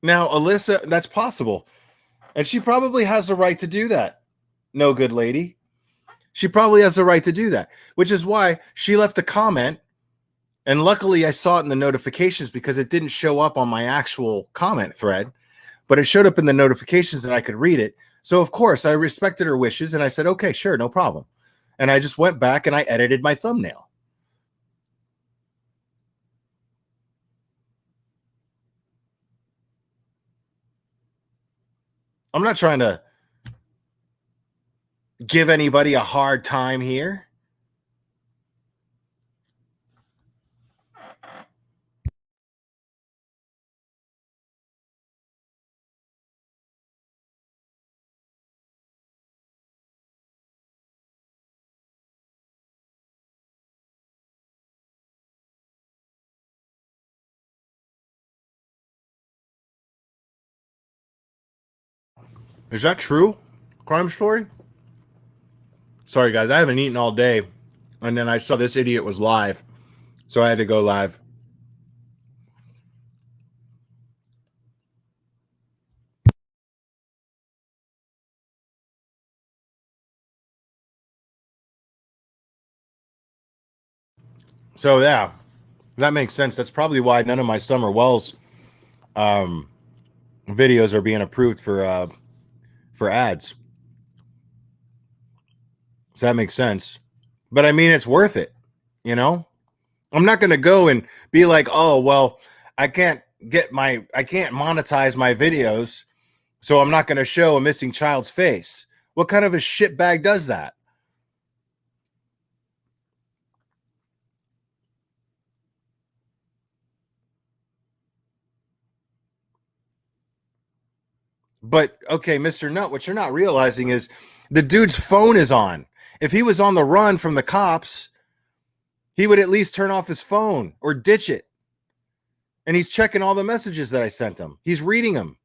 Speaker 2: Now, Alyssa, that's possible. And she probably has the right to do that. No good lady. She probably has the right to do that, which is why she left a comment. And luckily, I saw it in the notifications because it didn't show up on my actual comment thread, but it showed up in the notifications and I could read it. So, of course, I respected her wishes and I said, okay, sure, no problem. And I just went back and I edited my thumbnail. I'm not trying to give anybody a hard time here. Is that true? Crime story? Sorry, guys. I haven't eaten all day. And then I saw this idiot was live. So I had to go live. So, yeah, that makes sense. That's probably why none of my Summer Wells videos are being approved for ads. So that makes sense. But I mean, it's worth it. You know, I'm not going to go and be like, oh, well, I can't monetize my videos, so I'm not going to show a missing child's face. What kind of a shitbag does that? But okay, Mr. Nut, what you're not realizing is the dude's phone is on. If he was on the run from the cops, he would at least turn off his phone or ditch it. And he's checking all the messages that I sent him. He's reading them.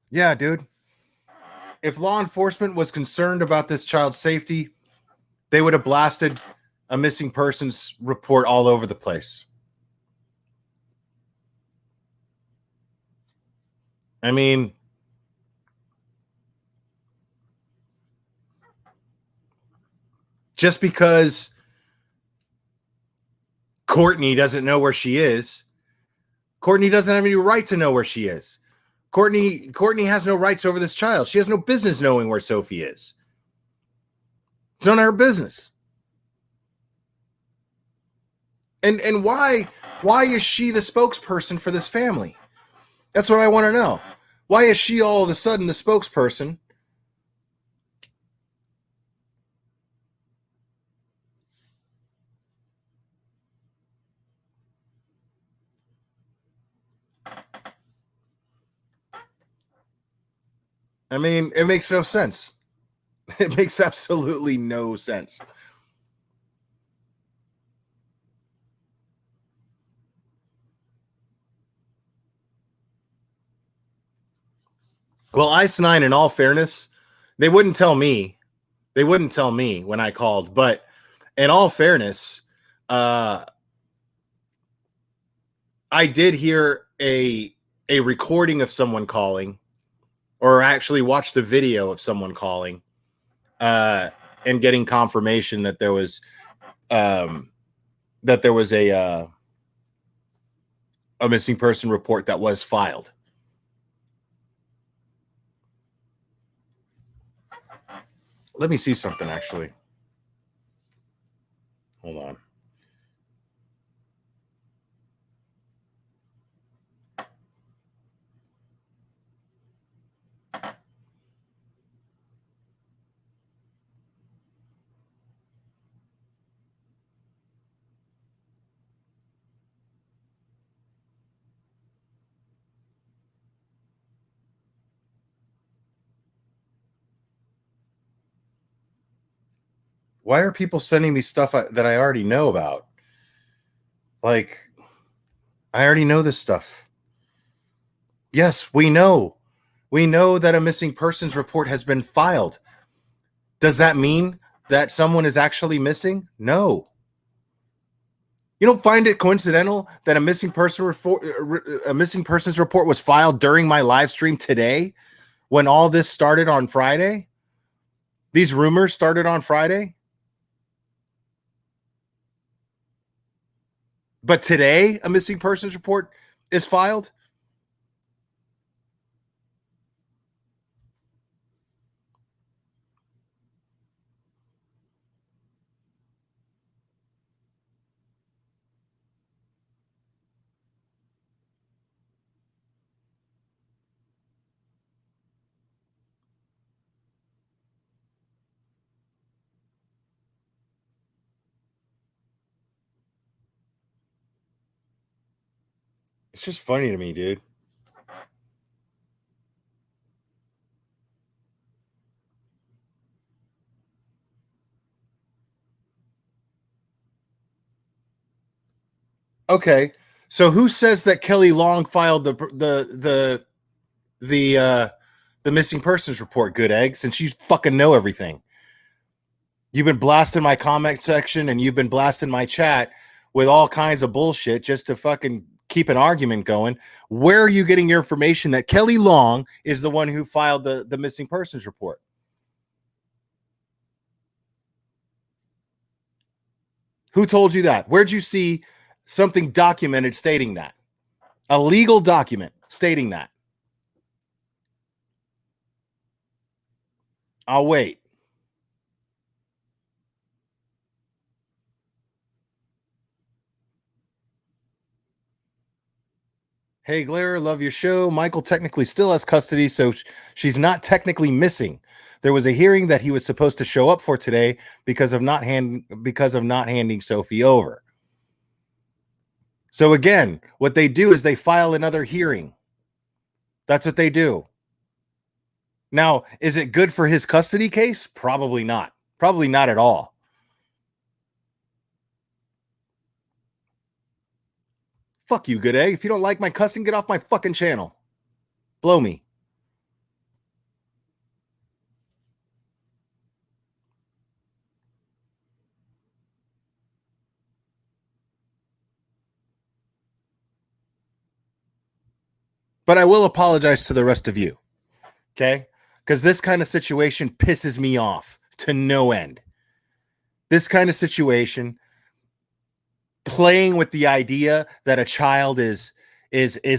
Speaker 2: Yeah, dude. If law enforcement was concerned about this child's safety, they would have blasted a missing persons report all over the place. I mean, just because Courtney doesn't know where she is, Courtney doesn't have any right to know where she is. Courtney has no rights over this child. She has no business knowing where Sophie is. It's none of her business. And why is she the spokesperson for this family? That's what I want to know. Why is she all of a sudden the spokesperson? I mean, it makes no sense. It makes absolutely no sense. Well, Ice Nine, in all fairness, they wouldn't tell me. They wouldn't tell me when I called, but in all fairness, I did hear a recording of someone calling, or actually watched a video of someone calling, and getting confirmation that there was a missing person report that was filed. Let me see something, actually. Hold on. Why are people sending me stuff that I already know about? Like, I already know this stuff. Yes, we know. We know that a missing persons report has been filed. Does that mean that someone is actually missing? No. You don't find it coincidental that a missing persons report was filed during my live stream today, when all this started on Friday? These rumors started on Friday? But today, a missing persons report is filed? It's just funny to me, dude. Okay, so who says that Kelly Long filed the missing persons report? Good egg, since you fucking know everything. You've been blasting my comment section and you've been blasting my chat with all kinds of bullshit just to fucking keep an argument going. Where are you getting your information that Kelly Long is the one who filed the missing persons report? Who told you that? Where'd you see something documented stating that? A legal document stating that? I'll wait. Hey, Glare, love your show. Michael technically still has custody, so she's not technically missing. There was a hearing that he was supposed to show up for today because of not handing Sophie over. So again, what they do is they file another hearing. That's what they do. Now, is it good for his custody case? Probably not. Probably not at all. Fuck you, Good Egg. If you don't like my cussing, get off my fucking channel. Blow me. But I will apologize to the rest of you. Okay? Because this kind of situation pisses me off to no end. This kind of situation, playing with the idea that a child is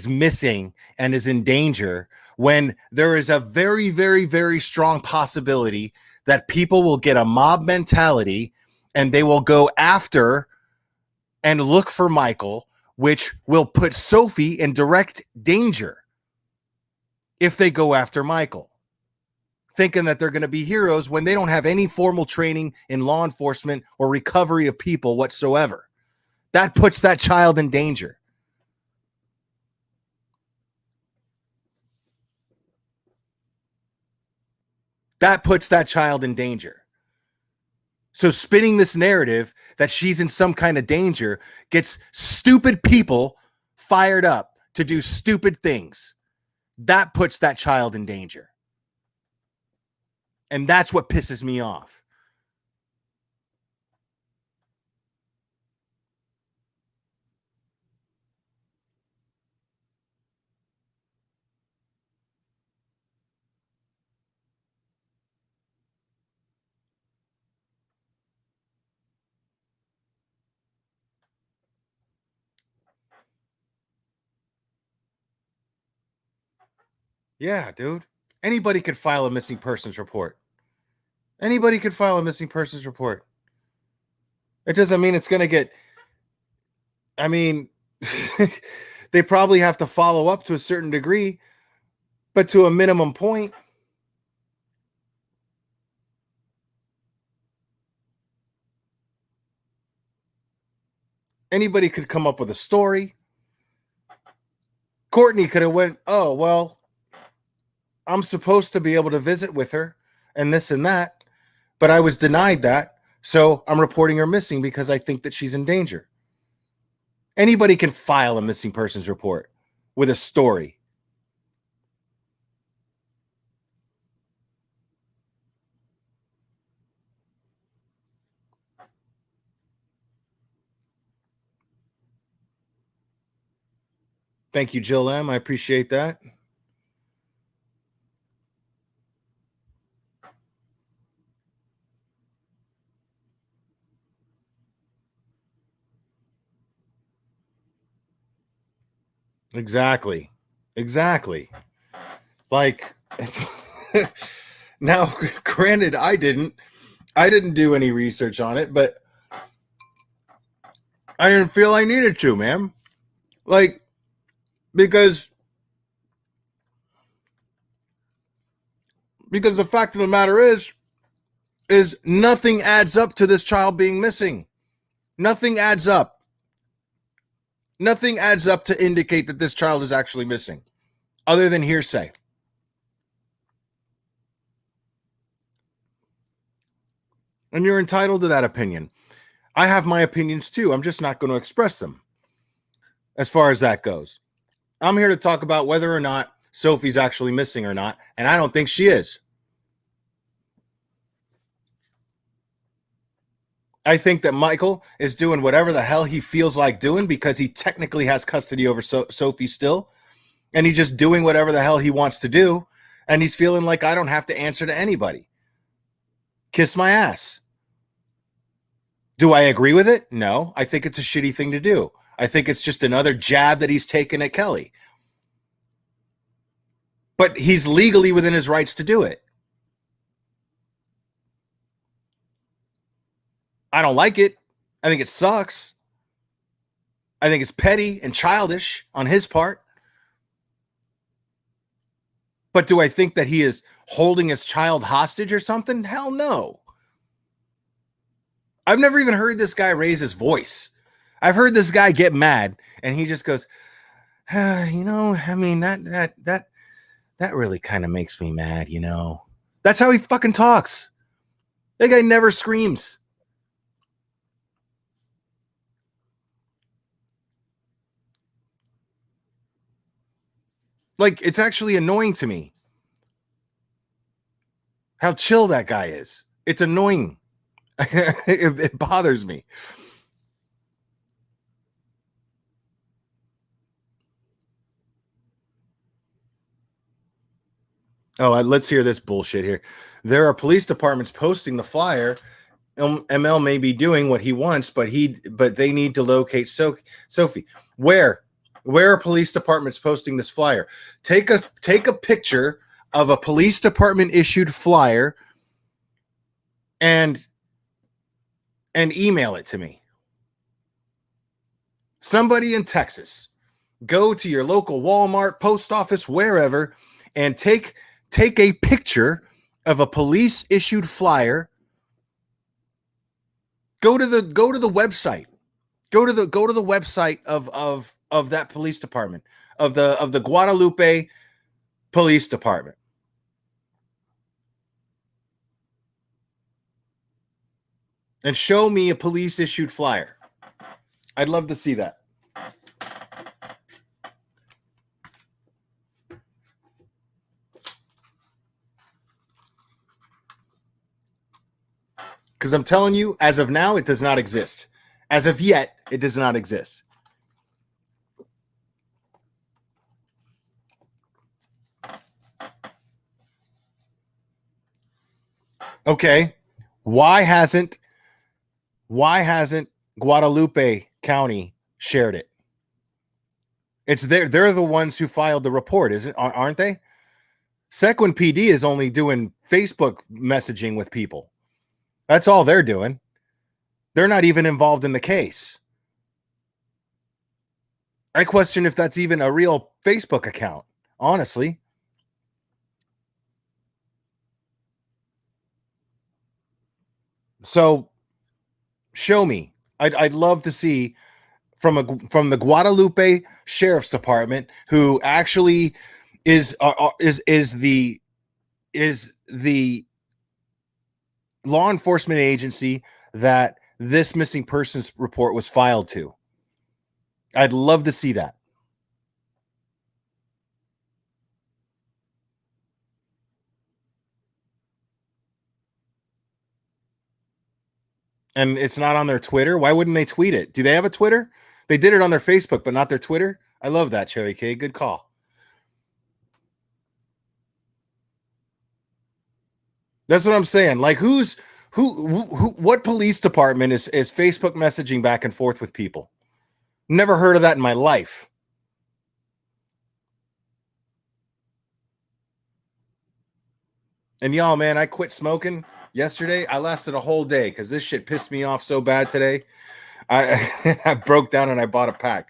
Speaker 2: missing and is in danger, when there is a very, very, very strong possibility that people will get a mob mentality and they will go after and look for Michael, which will put Sophie in direct danger if they go after Michael, thinking that they're going to be heroes when they don't have any formal training in law enforcement or recovery of people whatsoever. That puts that child in danger. That puts that child in danger. So spinning this narrative that she's in some kind of danger gets stupid people fired up to do stupid things. That puts that child in danger. And that's what pisses me off. Yeah, dude. Anybody could file a missing persons report. Anybody could file a missing persons report. It doesn't mean it's going to get... I mean, they probably have to follow up to a certain degree, but to a minimum point. Anybody could come up with a story. Courtney could have went, oh, well, I'm supposed to be able to visit with her and this and that, but I was denied that. So I'm reporting her missing because I think that she's in danger. Anybody can file a missing persons report with a story. Thank you, Jill M. I appreciate that. Exactly. Like, it's now, granted, I didn't do any research on it, but I didn't feel I needed to, man. Like, because the fact of the matter is nothing adds up to this child being missing. Nothing adds up. Nothing adds up to indicate that this child is actually missing, other than hearsay. And you're entitled to that opinion. I have my opinions too. I'm just not going to express them as far as that goes. I'm here to talk about whether or not Sophie's actually missing or not, and I don't think she is. I think that Michael is doing whatever the hell he feels like doing because he technically has custody over Sophie still. And he's just doing whatever the hell he wants to do. And he's feeling like I don't have to answer to anybody. Kiss my ass. Do I agree with it? No. I think it's a shitty thing to do. I think it's just another jab that he's taken at Kelly. But he's legally within his rights to do it. I don't like it. I think it sucks. I think it's petty and childish on his part. But do I think that he is holding his child hostage or something? Hell no. I've never even heard this guy raise his voice. I've heard this guy get mad and he just goes, you know, I mean, that really kind of makes me mad, you know. That's how he fucking talks. That guy never screams. Like, it's actually annoying to me how chill that guy is. It's annoying. It bothers me. Oh, let's hear this bullshit here. There are police departments posting the flyer. ML may be doing what he wants, but they need to locate Sophie. Where are police departments posting this flyer? Take a picture of a police department issued flyer and email it to me. Somebody in Texas, go to your local Walmart, post office, wherever, and take a picture of a police issued flyer. Go to the website. Go to the website of that police department, of the Guadalupe Police Department. And show me a police issued flyer. I'd love to see that. Because I'm telling you, as of now, it does not exist. As of yet, it does not exist. Okay. Why hasn't Guadalupe County shared it? It's they're the ones who filed the report, aren't they? Sequin PD is only doing Facebook messaging with people. That's all they're doing. They're not even involved in the case. I question if that's even a real Facebook account, honestly. So show me. I'd love to see from the Guadalupe Sheriff's Department, who actually is the law enforcement agency that this missing persons report was filed to. I'd love to see that. And it's not on their Twitter. Why wouldn't they tweet it? Do they have a Twitter? They did it on their Facebook, but not their Twitter. I love that, Cherry K. Good call. That's what I'm saying. Like, what police department is Facebook messaging back and forth with people? Never heard of that in my life. And y'all, man, I quit smoking yesterday. I lasted a whole day because this shit pissed me off so bad today. I broke down and I bought a pack.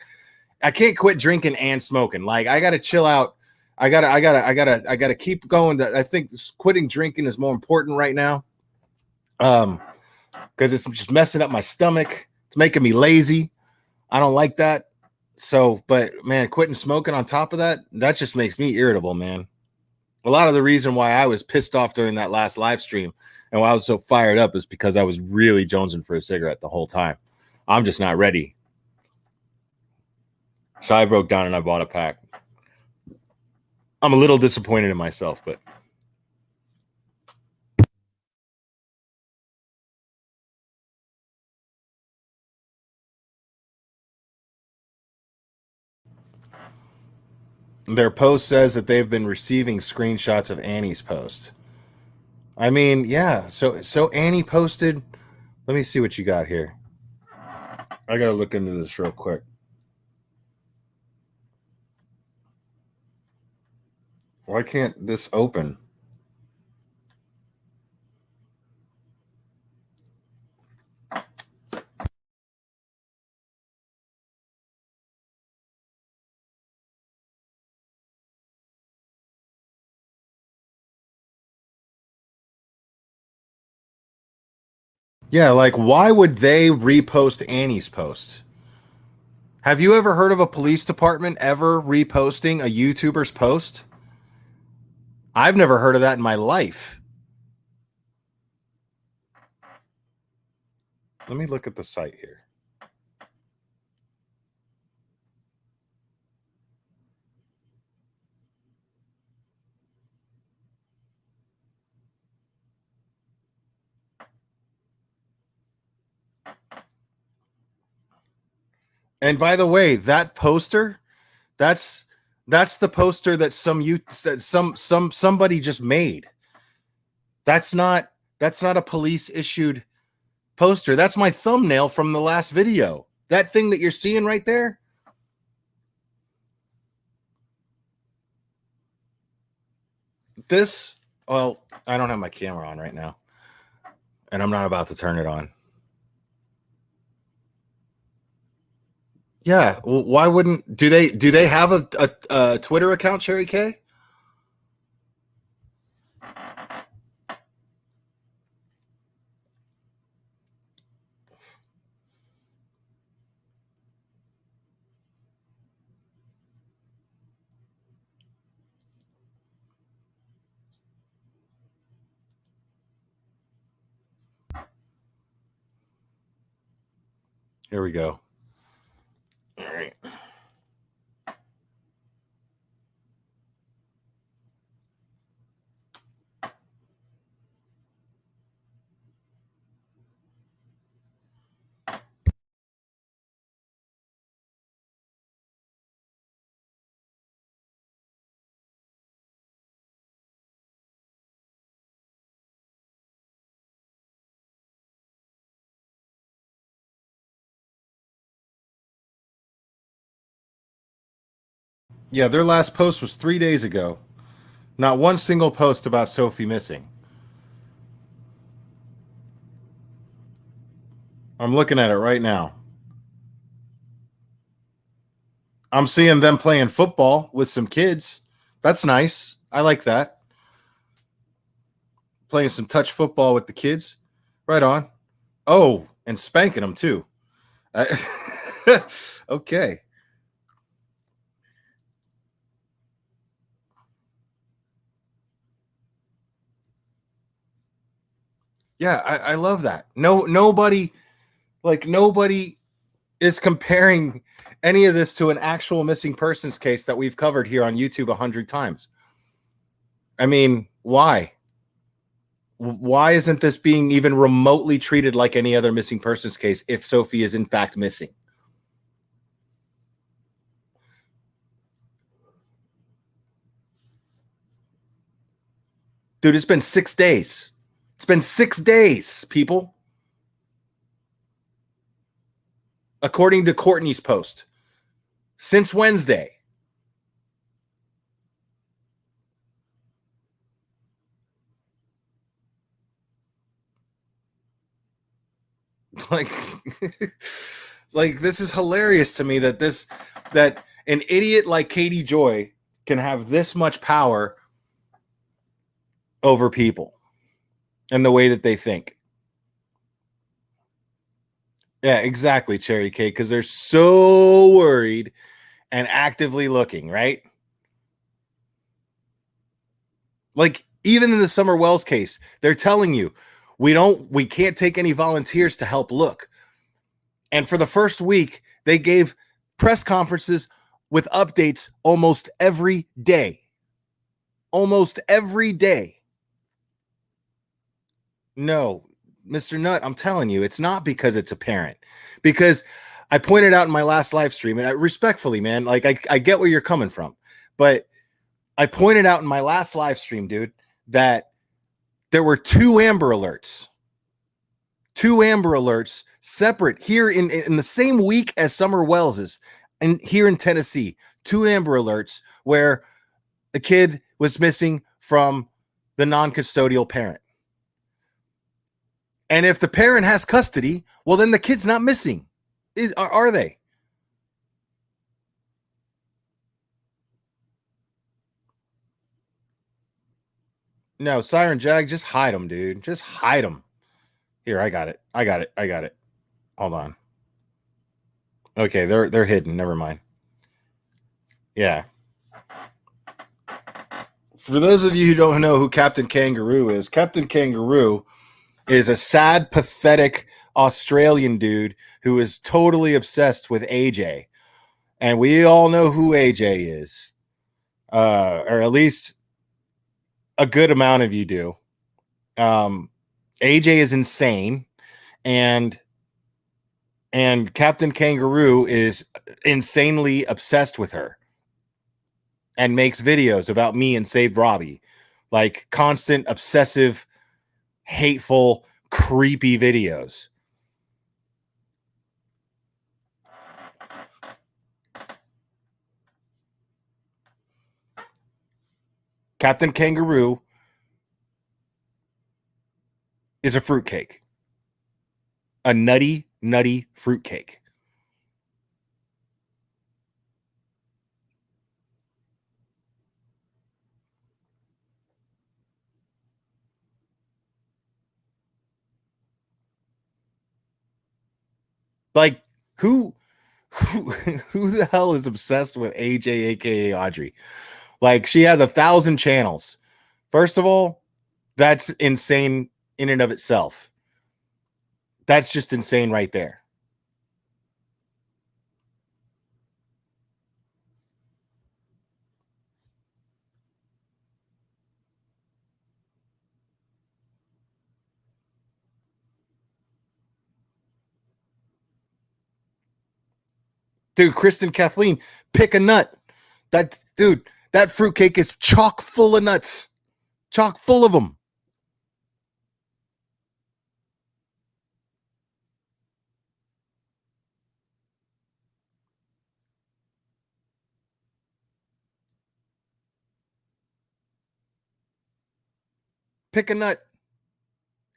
Speaker 2: I can't quit drinking and smoking. Like, I gotta chill out. I gotta keep going. I think quitting drinking is more important right now. Because it's just messing up my stomach. It's making me lazy. I don't like that. So, but man, quitting smoking on top of that, that just makes me irritable, man. A lot of the reason why I was pissed off during that last live stream and why I was so fired up is because I was really jonesing for a cigarette the whole time. I'm just not ready. So I broke down and I bought a pack. I'm a little disappointed in myself, but Their post says that they've been receiving screenshots of Annie's post. I mean, yeah. So Annie posted. Let me see what you got here. I gotta look into this real quick. Why can't this open? Yeah, like why would they repost Annie's post? Have you ever heard of a police department ever reposting a YouTuber's post? I've never heard of that in my life. Let me look at the site here. And by the way, that poster, that's the poster that somebody just made. That's not a police issued poster. That's my thumbnail from the last video. That thing that you're seeing right there. This, well, I don't have my camera on right now, and I'm not about to turn it on. Yeah, well, why wouldn't do they have a Twitter account, Cherry K? Here we go. All right. Yeah, their last post was 3 days ago. Not one single post about Sophie missing. I'm looking at it right now. I'm seeing them playing football with some kids. That's nice. I like that. Playing some touch football with the kids. Right on. Oh, and spanking them too. Okay. Yeah, I love that. Nobody is comparing any of this to an actual missing persons case that we've covered here on YouTube 100 times. I mean, why? Why isn't this being even remotely treated like any other missing persons case if Sophie is in fact missing? Dude, it's been 6 days. It's been 6 days, people. According to Courtney's post. Since Wednesday. Like, like this is hilarious to me that an idiot like Katie Joy can have this much power over people and the way that they think. Yeah, exactly, Cherry Cake, because they're so worried and actively looking, right? Like, even in the Summer Wells case, they're telling you, we can't take any volunteers to help look. And for the first week, they gave press conferences with updates almost every day. Almost every day. No, Mr. Nutt, I'm telling you, it's not because it's apparent. Because I pointed out in my last live stream, and respectfully, man, like I get where you're coming from. But I pointed out in my last live stream, dude, that there were 2 Amber Alerts. 2 Amber Alerts separate here in the same week as Summer Wells's, and here in Tennessee. 2 Amber Alerts where a kid was missing from the non-custodial parent. And if the parent has custody, well, then the kid's not missing. Are they? No, Siren Jag, just hide them, dude. Just hide them. Here, I got it. Hold on. Okay, they're hidden. Never mind. Yeah. For those of you who don't know who Captain Kangaroo is, Captain Kangaroo is a sad, pathetic Australian dude who is totally obsessed with AJ. And we all know who AJ is. Or at least a good amount of you do. AJ is insane, and Captain Kangaroo is insanely obsessed with her and makes videos about me and Saved Robbie, like constant, obsessive, hateful, creepy videos. Captain Kangaroo is a fruitcake. A nutty fruitcake. Like, who the hell is obsessed with AJ, aka Audrey? Like, she has 1,000 channels. First of all, that's insane in and of itself. That's just insane right there. Dude, Kristen Kathleen, pick a nut. That fruitcake is chock full of nuts. Chock full of them. Pick a nut.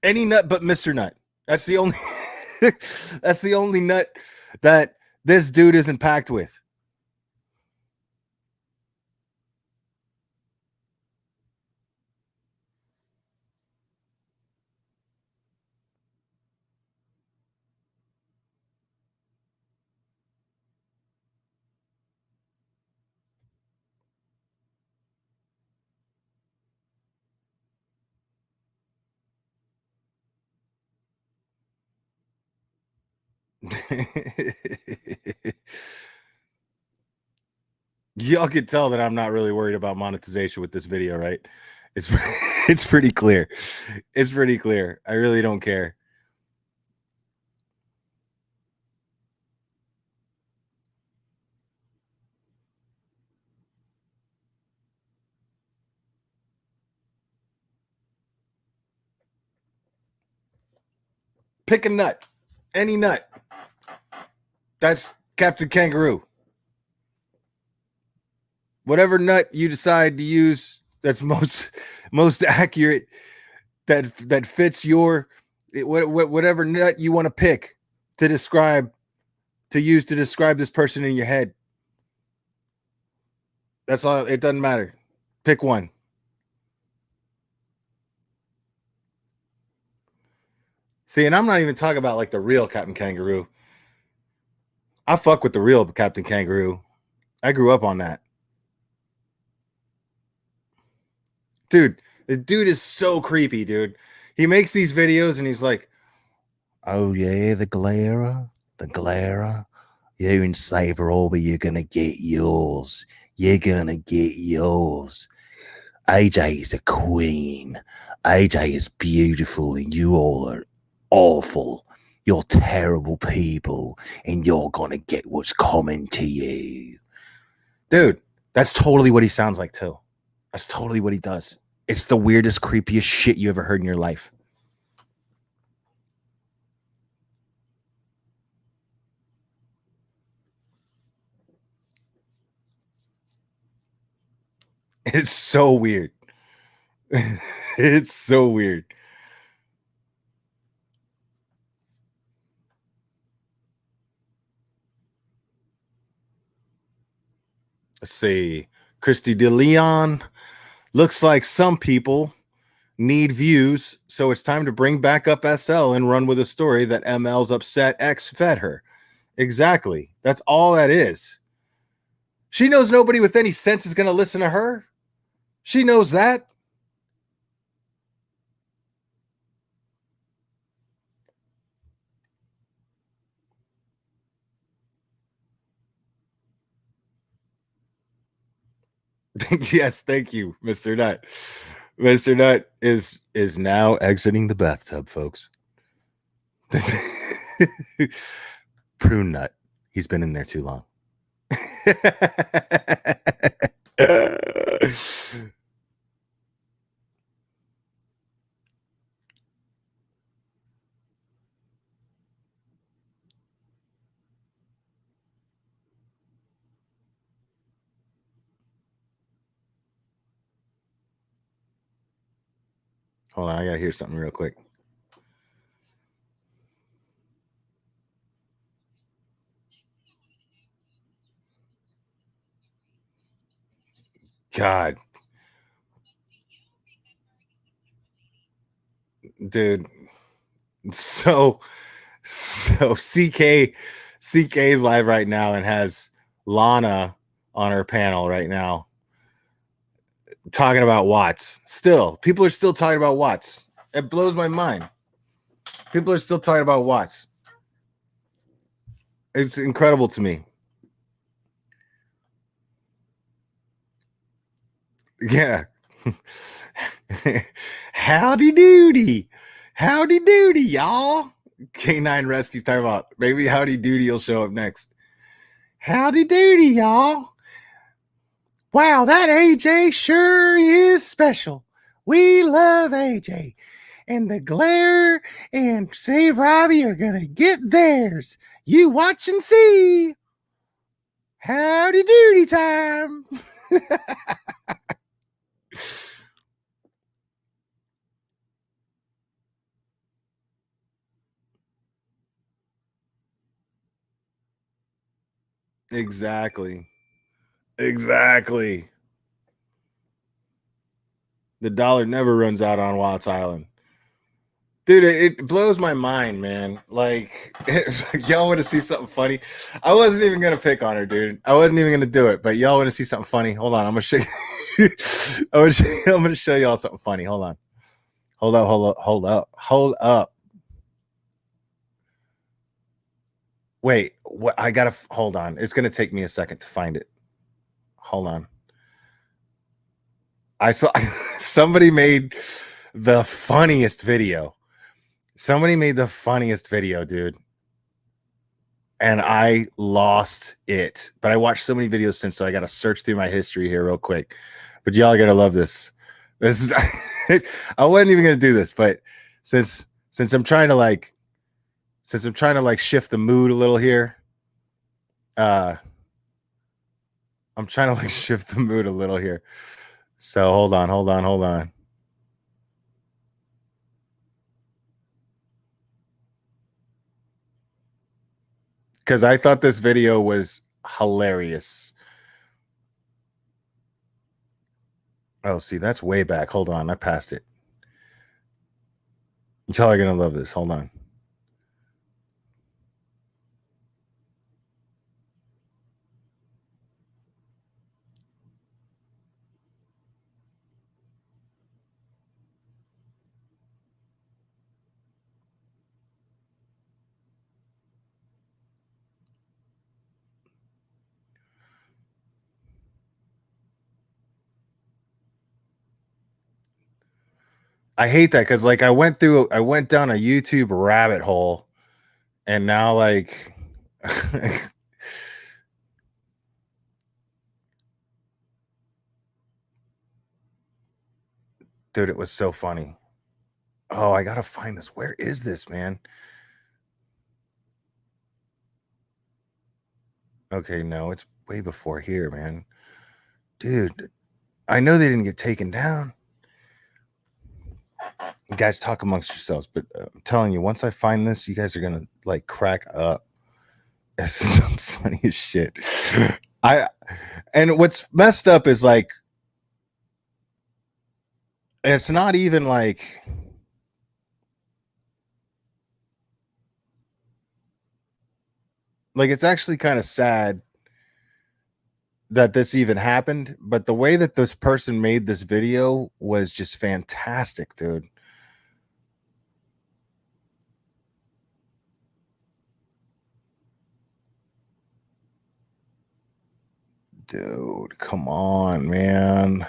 Speaker 2: Any nut but Mr. Nut. That's the only that's the only nut that this dude isn't packed with. Y'all can tell that I'm not really worried about monetization with this video, right? It's pretty clear. It's pretty clear. I really don't care. Pick a nut. Any nut. That's Captain Kangaroo. Whatever nut you decide to use that's most accurate, that fits your whatever nut you want to pick to use to describe this person in your head. That's all. It doesn't matter. Pick one. See, and I'm not even talking about like the real Captain Kangaroo. I fuck with the real Captain Kangaroo. I grew up on that. Dude, the dude is so creepy, dude. He makes these videos and he's like, oh yeah, the glarer. You and Saved Robbie, you're going to get yours. AJ is a queen. AJ is beautiful and you all are awful. You're terrible people and you're going to get what's coming to you. Dude, That's totally what he sounds like too. That's totally what he does. It's the weirdest, creepiest shit you ever heard in your life. It's so weird. It's so weird. Let's see. Christy DeLeon. Looks like some people need views, so it's time to bring back up SL and run with a story that ML's upset ex fed her. Exactly. That's all that is. She knows nobody with any sense is going to listen to her. She knows that. Yes, thank you, Mr. Nut. Mr. Nut is now exiting the bathtub, folks. Prune Nut. He's been in there too long. Hold on, I gotta hear something real quick. God, dude. So CK is live right now and has Lana on her panel right now talking about Watts. Still, people are still talking about Watts. It blows my mind. People are still talking about Watts. It's incredible to me. Yeah. Howdy doody. Howdy doody, y'all. K9 Rescue's talking about maybe Howdy Doody will show up next. Howdy doody, y'all. Wow, that AJ sure is special. We love AJ. And the Glare and Save Robbie are going to get theirs. You watch and see. Howdy doody time. Exactly. The dollar never runs out on Watts Island. Dude, it blows my mind, man. Like, y'all want to see something funny? I wasn't even going to pick on her, dude. I wasn't even going to do it, but y'all want to see something funny? Hold on. I'm going to show you. I'm going to show y'all something funny. Hold on. Hold up. Wait, what? I got to hold on. It's going to take me a second to find it. Hold on. I saw somebody made the funniest video. Somebody made the funniest video, dude. And I lost it. But I watched so many videos since, so I got to search through my history here real quick. But y'all are going to love this. This is I wasn't even going to do this, but since I'm trying to like shift the mood a little here, I'm trying to like shift the mood a little here. So hold on. Because I thought this video was hilarious. Oh, see, that's way back. Hold on, I passed it. Y'all are gonna love this. Hold on. I hate that because like I went down a YouTube rabbit hole, and now like Dude, it was so funny. Oh, I gotta find this. Where is this, man? Okay, no, it's way before here, man. Dude, I know they didn't get taken down. You guys talk amongst yourselves, but I'm telling you, once I find this, you guys are gonna like crack up. It's so funny as shit. And what's messed up is like, it's not even like, it's actually kind of sad that this even happened, but the way that this person made this video was just fantastic, dude. Dude, come on, man.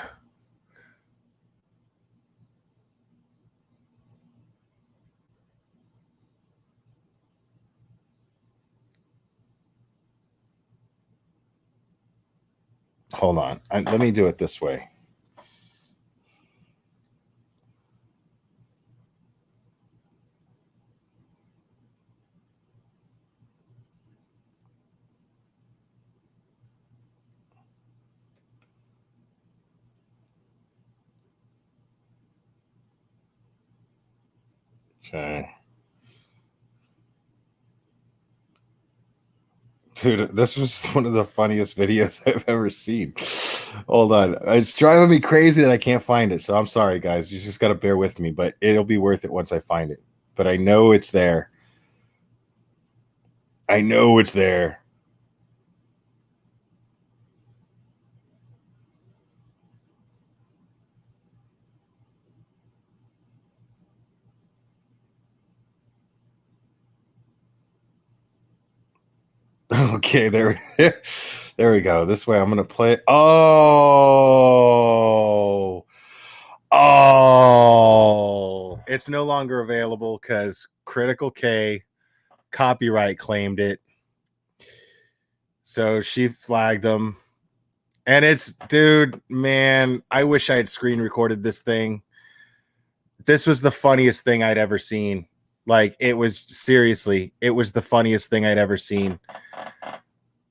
Speaker 2: Hold on. Let me do it this way. Okay. Dude, this was one of the funniest videos I've ever seen. Hold on. It's driving me crazy that I can't find it. So I'm sorry, guys. You just got to bear with me, but it'll be worth it once I find it. But I know it's there. I know it's there. Okay, there we go. This way I'm gonna play. Oh, it's no longer available because Critical K copyright claimed it. So she flagged them. And it's, dude, man, I wish I had screen recorded this thing. This was the funniest thing I'd ever seen. Like, it was, seriously, it was the funniest thing I'd ever seen.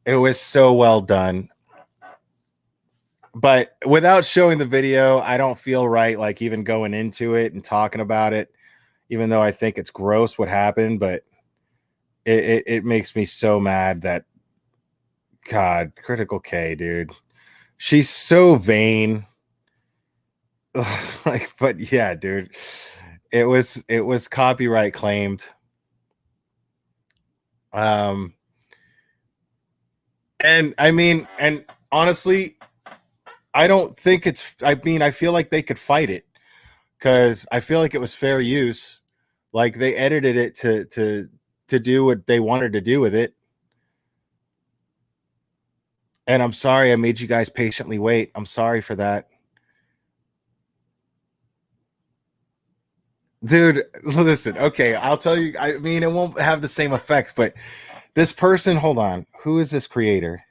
Speaker 2: It was so well done. But without showing the video, I don't feel right, like, even going into it and talking about it, even though I think it's gross what happened. But it makes me so mad that, God, Critical K, dude. She's so vain. Like, but yeah, dude, it was copyright claimed. And I mean, and honestly, I don't think it's, I mean, I feel like they could fight it because I feel like it was fair use. Like, they edited it to do what they wanted to do with it. And I'm sorry I made you guys patiently wait. I'm sorry for that. Dude, listen, okay, I'll tell you, I mean, it won't have the same effect, but this person, hold on, who is this creator?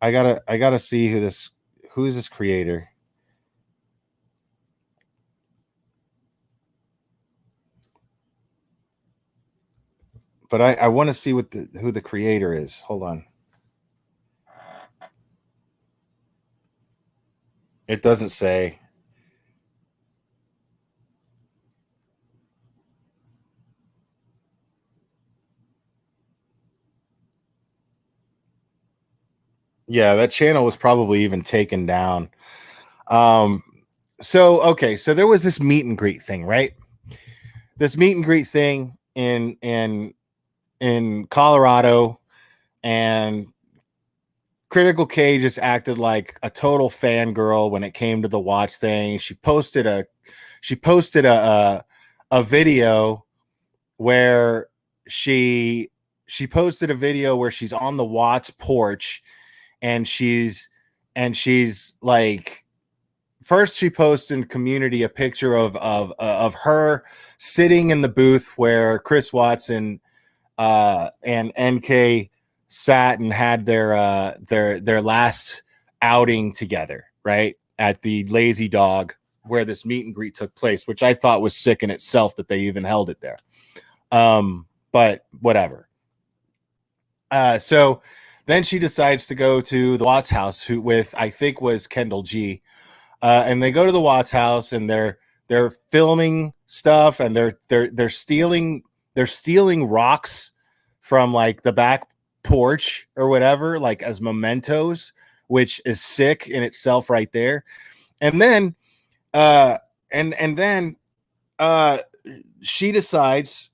Speaker 2: I gotta see who is this creator. But I want to see what who the creator is. Hold on. It doesn't say. Yeah, that channel was probably even taken down. So okay, so there was this meet and greet thing, right? This meet and greet thing in Colorado, and Critical K just acted like a total fangirl when it came to the watch thing. She posted a video where she posted a video where she's on the Watts porch, and she's like, first she posted in community a picture of her sitting in the booth where Chris Watson and NK sat and had their last outing together, right, at the Lazy Dog where this meet and greet took place, which I thought was sick in itself that they even held it there. But whatever. So then she decides to go to the Watts house with, I think was Kendall G. And they go to the Watts house and they're filming stuff, and they're stealing rocks from like the back porch or whatever, like as mementos, which is sick in itself right there. And then she decides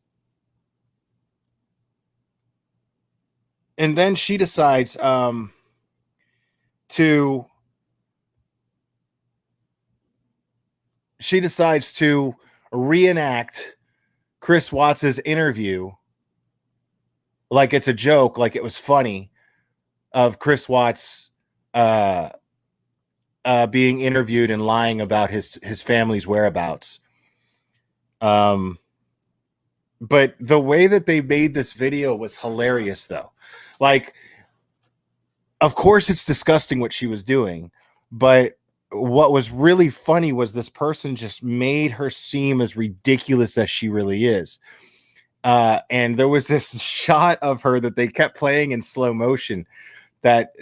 Speaker 2: to reenact Chris Watts's interview like it's a joke, like it was funny, of Chris Watts being interviewed and lying about his family's whereabouts. But the way that they made this video was hilarious, though. Like, of course, it's disgusting what she was doing, but what was really funny was this person just made her seem as ridiculous as she really is. And there was this shot of her that they kept playing in slow motion, that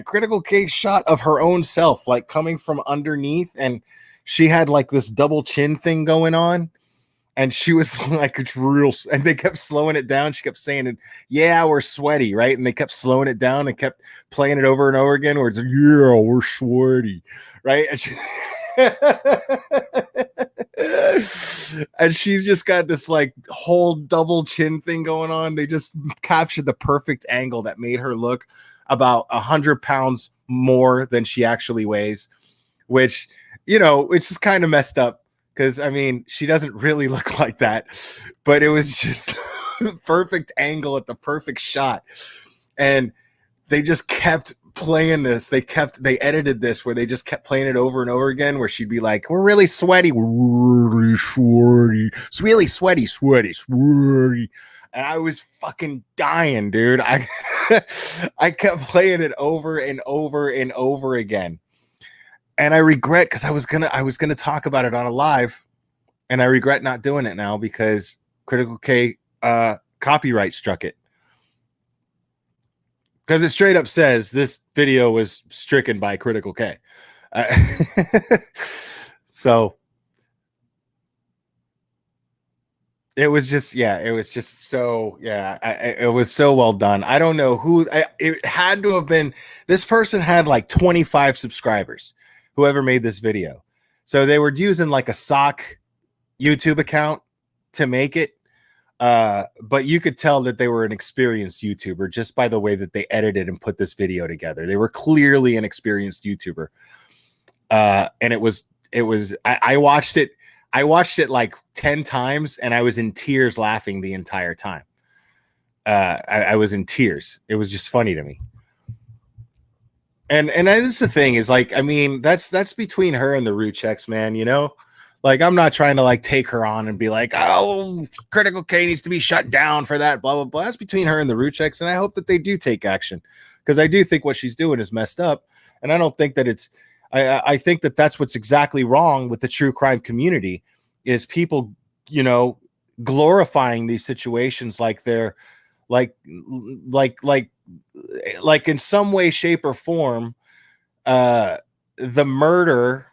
Speaker 2: Critical K shot of her own self, like coming from underneath, and she had like this double chin thing going on, and she was like, it's real. And they kept slowing it down. She kept saying, yeah, we're sweaty, right? And they kept slowing it down and kept playing it over and over again, where it's like, yeah, we're sweaty, right? And and she's just got this like whole double chin thing going on. They just captured the perfect angle that made her look about 100 pounds more than she actually weighs, which, you know, it's just kind of messed up, because I mean, she doesn't really look like that, but it was just the perfect angle at the perfect shot. And they just kept playing this. They edited this where they just kept playing it over and over again, where she'd be like, we're really sweaty. We're really sweaty. It's really sweaty. And I was fucking dying, dude. I kept playing it over and over and over again. And I regret, because I was gonna talk about it on a live, and I regret not doing it now because Critical K copyright struck it. Because it straight up says this video was stricken by Critical K. So it was just so, it was so well done. I don't know who, it had to have been, this person had like 25 subscribers, whoever made this video. So they were using like a sock YouTube account to make it. But you could tell that they were an experienced YouTuber just by the way that they edited and put this video together. They were clearly an experienced YouTuber. And I watched it like 10 times, and I was in tears laughing the entire time. I was in tears. It was just funny to me. And this is the thing, is like, I mean, that's between her and the root checks, man, you know? Like, I'm not trying to like take her on and be like, oh, Critical K needs to be shut down for that, blah, blah, blah. That's between her and the root checks. And I hope that they do take action, because I do think what she's doing is messed up. And I don't think that I think that that's what's exactly wrong with the true crime community, is people, you know, glorifying these situations like they're like in some way, shape, or form, the murder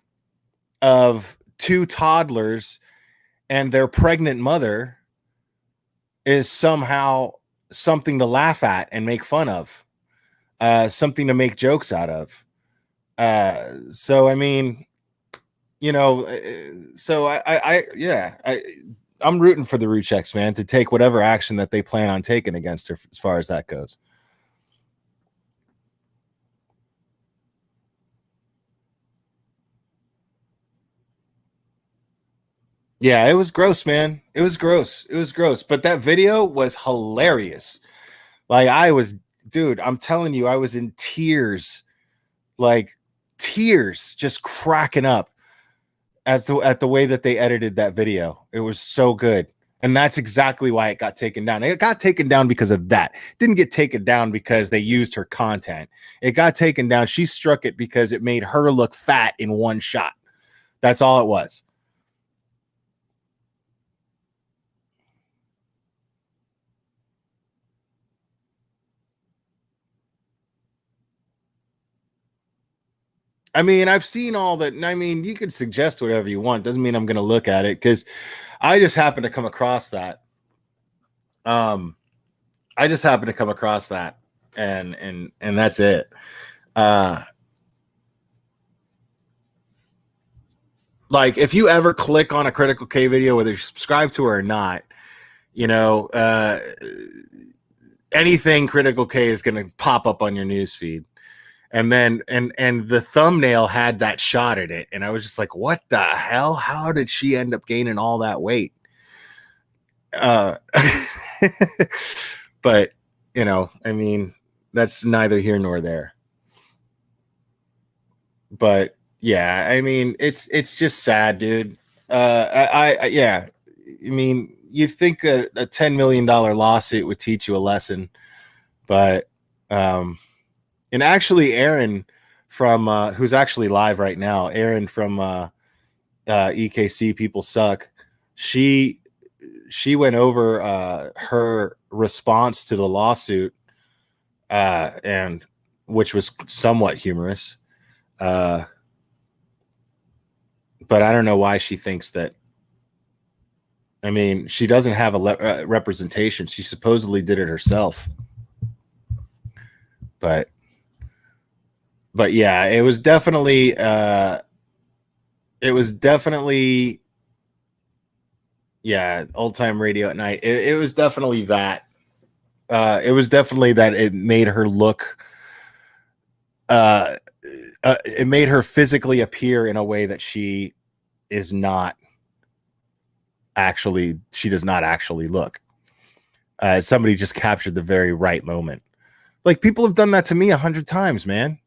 Speaker 2: of 2 toddlers and their pregnant mother is somehow something to laugh at and make fun of, something to make jokes out of. So, I mean, you know, so I'm rooting for the root checks, man, to take whatever action that they plan on taking against her as far as that goes. Yeah, it was gross, man. It was gross. But that video was hilarious. Like, dude, I'm telling you, I was in tears, like tears, just cracking up at the way that they edited that video. It was so good. And that's exactly why it got taken down. It got taken down because of that. It didn't get taken down because they used her content. It got taken down. She struck it because it made her look fat in one shot. That's all it was. I mean, I've seen all that. I mean, you can suggest whatever you want. Doesn't mean I'm going to look at it, because I just happened to come across that. I just happened to come across that, and that's it. Like, if you ever click on a Critical K video, whether you subscribe to her or not, you know, anything Critical K is going to pop up on your newsfeed. And then, and the thumbnail had that shot in it. And I was just like, what the hell? How did she end up gaining all that weight? But, you know, I mean, that's neither here nor there. But yeah, I mean, it's just sad, dude. Yeah, I mean, you'd think that a $10 million lawsuit would teach you a lesson, but, and actually, Aaron from who's actually live right now, Aaron from EKC People Suck, she went over her response to the lawsuit, and which was somewhat humorous. But I don't know why she thinks that. I mean, she doesn't have a representation. She supposedly did it herself. But yeah, it was definitely yeah, old time radio at night. It was definitely that. It was definitely that it made her look it made her physically appear in a way that she is not actually, she does not actually look. Somebody just captured the very right moment. Like, people have done that to me 100 times, man.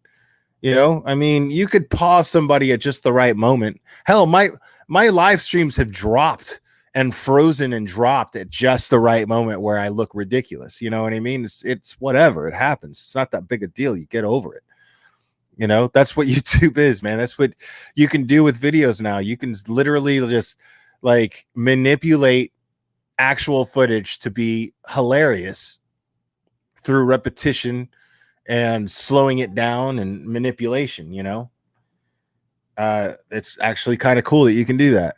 Speaker 2: You know, I mean, you could pause somebody at just the right moment. Hell, my live streams have dropped and frozen and dropped at just the right moment where I look ridiculous. You know what I mean? It's whatever. It happens. It's not that big a deal. You get over it. You know, that's what YouTube is, man. That's what you can do with videos now. You can literally just like manipulate actual footage to be hilarious through repetition and slowing it down and manipulation. You know, it's actually kind of cool that you can do that.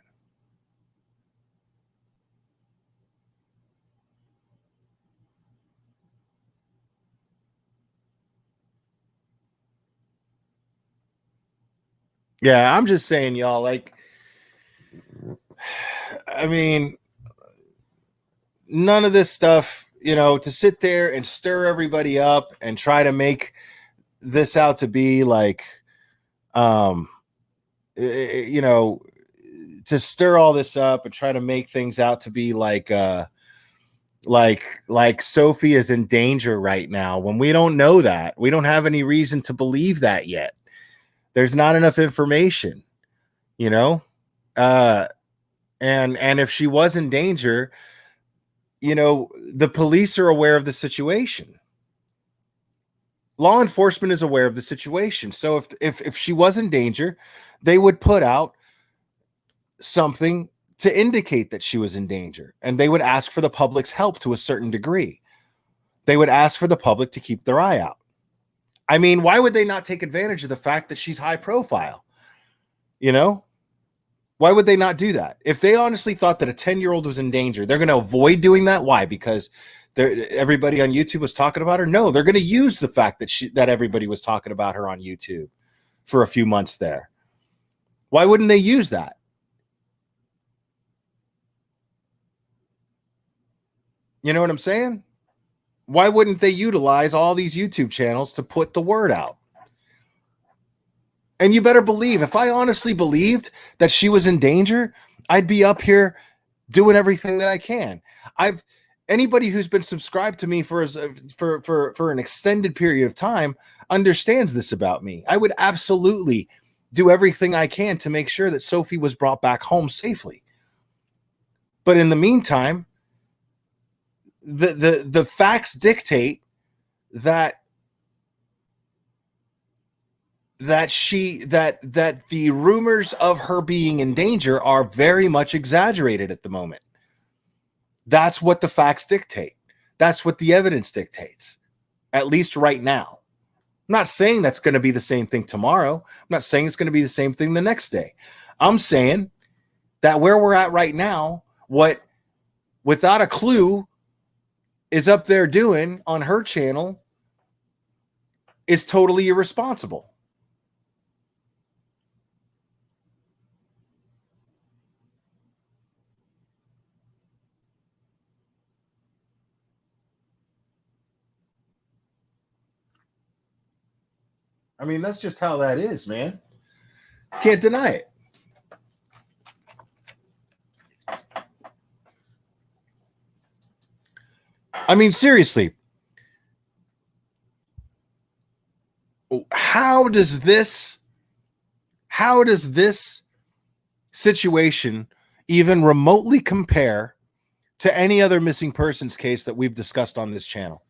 Speaker 2: Yeah, I'm just saying, y'all, like, I mean, none of this stuff, you know, to sit there and stir everybody up and try to make this out to be like, you know, to stir all this up and try to make things out to be like Sophie is in danger right now, when we don't know that. We don't have any reason to believe that yet. There's not enough information, you know? And if she was in danger, you know, the police are aware of the situation. Law enforcement is aware of the situation. So if she was in danger, they would put out something to indicate that she was in danger, and they would ask for the public's help to a certain degree. They would ask for the public to keep their eye out. I mean, why would they not take advantage of the fact that she's high profile? You know, why would they not do that? If they honestly thought that a 10-year-old was in danger, they're going to avoid doing that. Why? Because everybody on YouTube was talking about her? No, they're going to use the fact that everybody was talking about her on YouTube for a few months there. Why wouldn't they use that? You know what I'm saying? Why wouldn't they utilize all these YouTube channels to put the word out? And you better believe, if I honestly believed that she was in danger, I'd be up here doing everything that I can. Anybody who's been subscribed to me for an extended period of time understands this about me. I would absolutely do everything I can to make sure that Sophie was brought back home safely. But in the meantime, the facts dictate that that the rumors of her being in danger are very much exaggerated at the moment. That's what the facts dictate. That's what the evidence dictates, at least right now. I'm not saying that's going to be the same thing tomorrow. I'm not saying it's going to be the same thing the next day. I'm saying that where we're at right now, what Without a Clue is up there doing on her channel is totally irresponsible. I mean, that's just how that is, man. Can't deny it. I mean, seriously. How does this situation even remotely compare to any other missing persons case that we've discussed on this channel?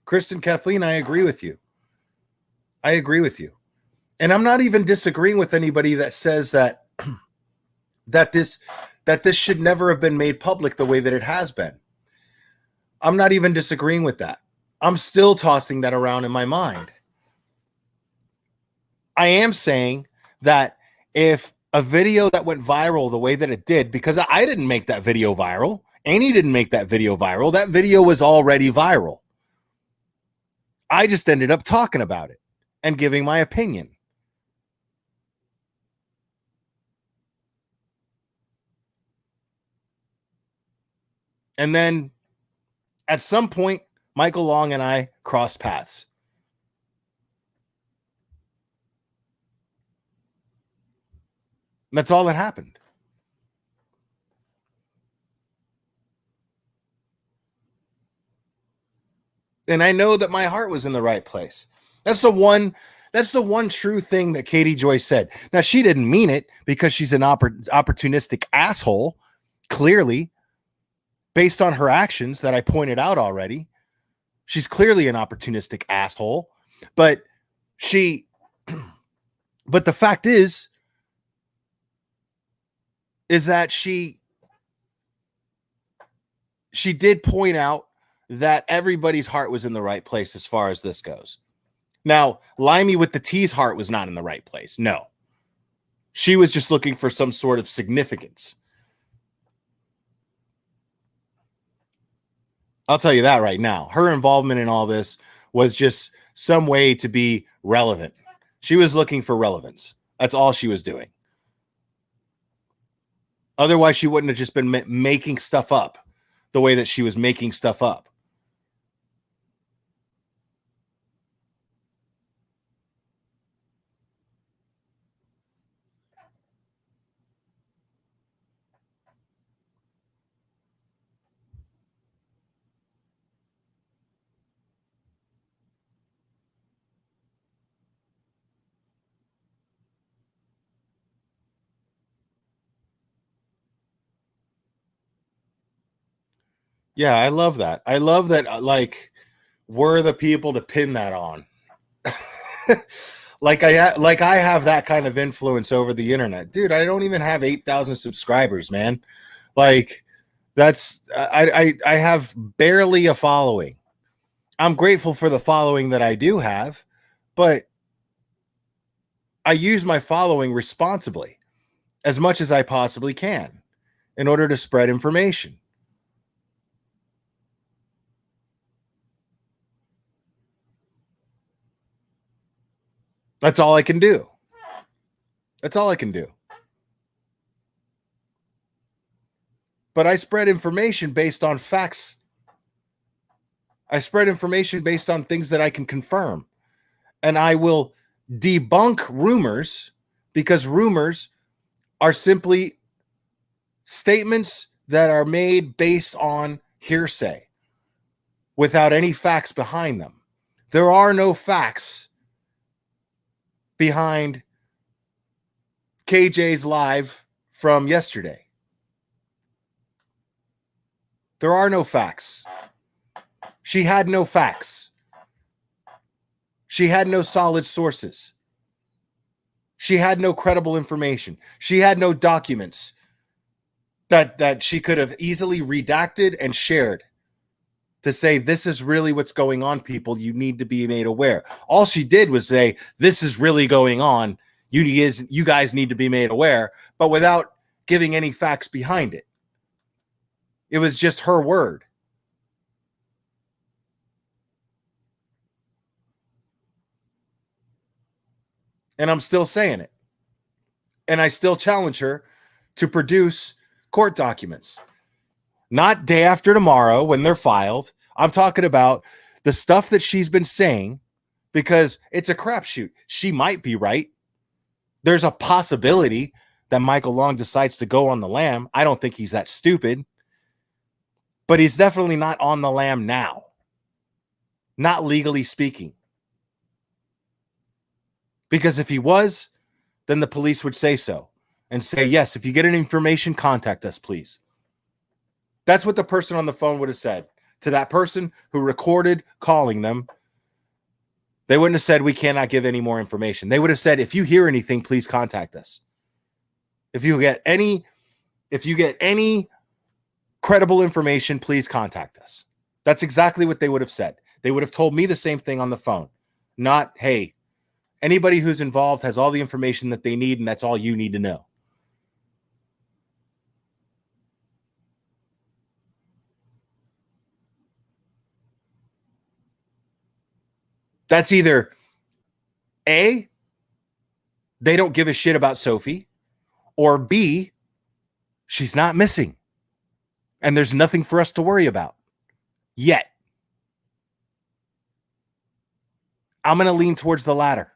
Speaker 2: Kristen, Kathleen, I agree with you. And I'm not even disagreeing with anybody that says that this should never have been made public the way that it has been. I'm not even disagreeing with that. I'm still tossing that around in my mind. I am saying that if a video that went viral the way that it did, because I didn't make that video viral, Annie didn't make that video viral, that video was already viral. I just ended up talking about it and giving my opinion. And then at some point, Michael Long and I crossed paths. That's all that happened. And I know that my heart was in the right place. That's the one true thing that Katie Joy said. Now, she didn't mean it because she's an opportunistic asshole, clearly, based on her actions that I pointed out already. She's clearly an opportunistic asshole. But the fact is that she did point out that everybody's heart was in the right place as far as this goes. Now, Limey with the T's heart was not in the right place. No. She was just looking for some sort of significance. I'll tell you that right now. Her involvement in all this was just some way to be relevant. She was looking for relevance. That's all she was doing. Otherwise, she wouldn't have just been making stuff up the way that she was making stuff up. Yeah, I love that. I love that, like, we're the people to pin that on. like I have that kind of influence over the internet. Dude, I don't even have 8,000 subscribers, man. Like, that's I have barely a following. I'm grateful for the following that I do have, but I use my following responsibly as much as I possibly can in order to spread information. That's all I can do. That's all I can do. But I spread information based on facts. I spread information based on things that I can confirm. And I will debunk rumors because rumors are simply statements that are made based on hearsay without any facts behind them. There are no facts behind KJ's live from yesterday. There are no facts. She had no facts. She had no solid sources. She had no credible information. She had no documents that she could have easily redacted and shared to say, this is really what's going on, people. You need to be made aware. All she did was say, this is really going on. You guys need to be made aware, but without giving any facts behind it. It was just her word. And I'm still saying it. And I still challenge her to produce court documents. Not day after tomorrow when they're filed. I'm talking about the stuff that she's been saying, because it's a crapshoot. She might be right. There's a possibility that Michael Long decides to go on the lam. I don't think he's that stupid. But he's definitely not on the lam now. Not legally speaking. Because if he was, then the police would say so. And say, yes, if you get any information, contact us, please. That's what the person on the phone would have said to that person who recorded calling them. They wouldn't have said, we cannot give any more information. They would have said, if you hear anything, please contact us. If you get any credible information, please contact us. That's exactly what they would have said. They would have told me the same thing on the phone. Not, hey, anybody who's involved has all the information that they need, and that's all you need to know. That's either A, they don't give a shit about Sophie, or B, she's not missing. And there's nothing for us to worry about yet. I'm going to lean towards the latter.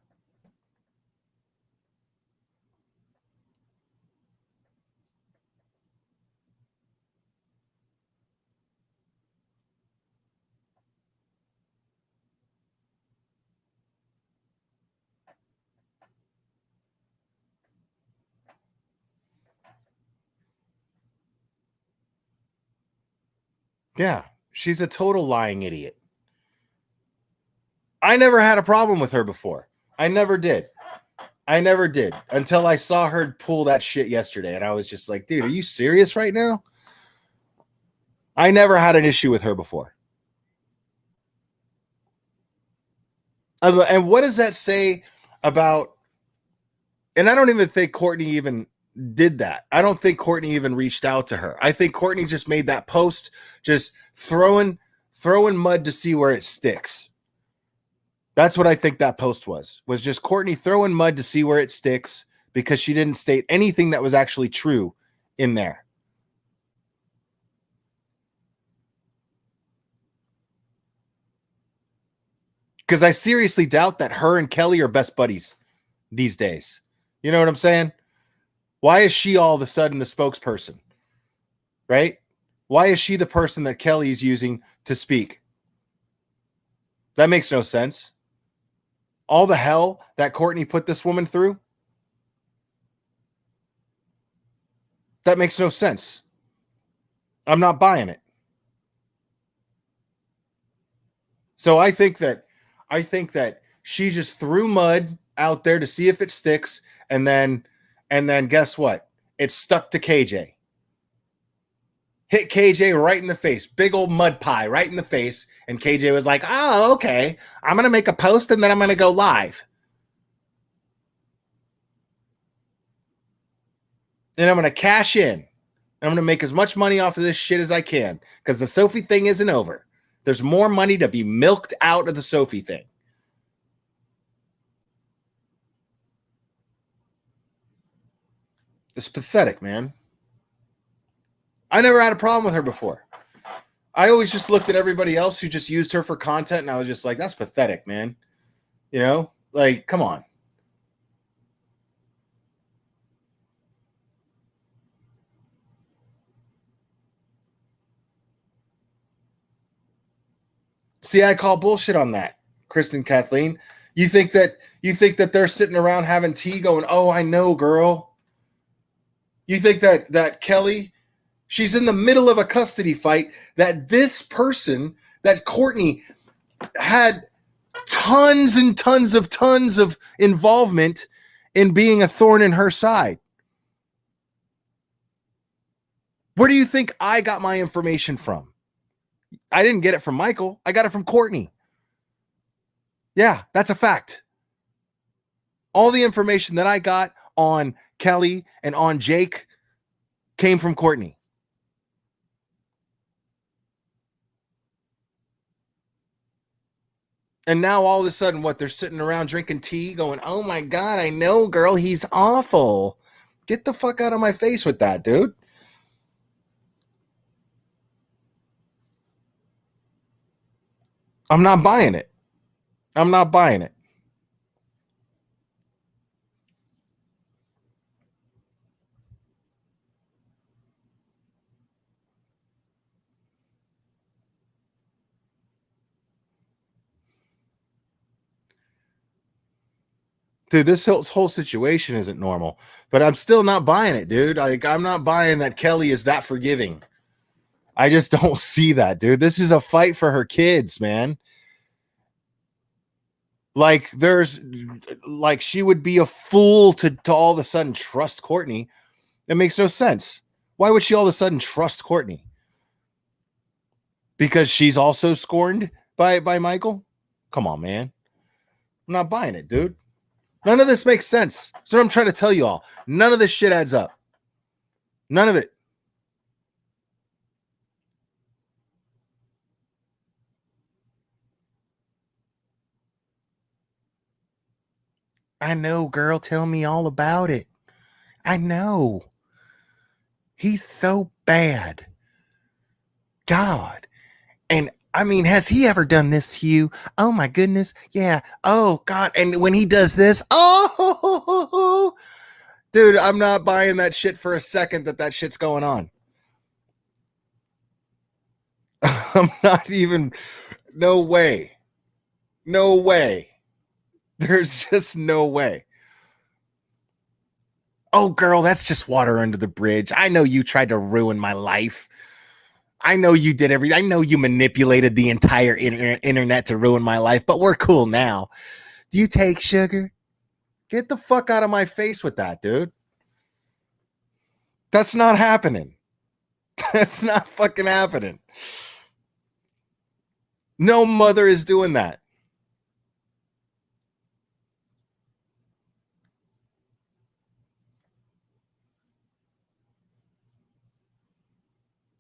Speaker 2: Yeah, she's a total lying idiot. I never had a problem with her before. I never did. Until I saw her pull that shit yesterday. And I was just like, dude, are you serious right now? I never had an issue with her before. And what does that say about... And I don't even think Courtney even did that. I don't think Courtney even reached out to her. I think Courtney just made that post, just throwing mud to see where it sticks. That's what I think that post was just Courtney throwing mud to see where it sticks, because she didn't state anything that was actually true in there. Because I seriously doubt that her and Kelly are best buddies these days. You know what I'm saying? Why is she all of a sudden the spokesperson? Right? Why is she the person that Kelly is using to speak? That makes no sense. All the hell that Courtney put this woman through? That makes no sense. I'm not buying it. So I think that she just threw mud out there to see if it sticks, and then guess what? It stuck to KJ. Hit KJ right in the face. Big old mud pie right in the face. And KJ was like, oh, okay. I'm going to make a post and then I'm going to go live. And I'm going to cash in. I'm going to make as much money off of this shit as I can, because the Sophie thing isn't over. There's more money to be milked out of the Sophie thing. It's pathetic, man. I never had a problem with her before. I always just looked at everybody else who just used her for content, and I was just like, that's pathetic, man. You know? Like, come on. See, I call bullshit on that, Kristen, Kathleen. You think that they're sitting around having tea going, oh, I know, girl. You think that Kelly, she's in the middle of a custody fight, that this person, that Courtney, had tons and tons of involvement in being a thorn in her side. Where do you think I got my information from? I didn't get it from Michael. I got it from Courtney. Yeah, that's a fact. All the information that I got on Kelly and on Jake came from Courtney. And now all of a sudden, what, they're sitting around drinking tea going, oh my God, I know, girl, he's awful. Get the fuck out of my face with that, dude. I'm not buying it. I'm not buying it. Dude, this whole situation isn't normal, but I'm still not buying it, dude. Like, I'm not buying that Kelly is that forgiving. I just don't see that, dude. This is a fight for her kids, man. Like, she would be a fool to all of a sudden trust Courtney. It makes no sense. Why would she all of a sudden trust Courtney? Because she's also scorned by Michael? Come on, man. I'm not buying it, dude. None of this makes sense. That's what I'm trying to tell you all. None of this shit adds up. None of it. I know, girl. Tell me all about it. I know. He's so bad. God. And I mean, has he ever done this to you? Oh my goodness. Yeah. Oh God. And when he does this, oh, dude, I'm not buying that shit for a second that shit's going on. I'm not even, no way. No way. There's just no way. Oh, girl, that's just water under the bridge. I know you tried to ruin my life. I know you did everything. I know you manipulated the entire internet to ruin my life, but we're cool now. Do you take sugar? Get the fuck out of my face with that, dude. That's not happening. That's not fucking happening. No mother is doing that.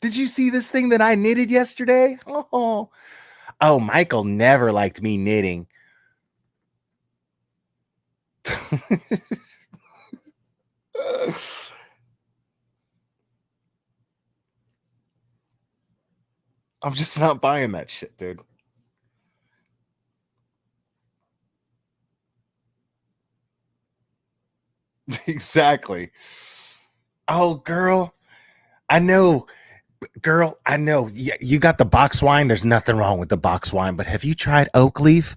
Speaker 2: Did you see this thing that I knitted yesterday? Oh, Michael never liked me knitting. I'm just not buying that shit, dude. Exactly. Oh, girl. I know. Girl, I know. Yeah, you got the box wine. There's nothing wrong with the box wine, but have you tried oak leaf?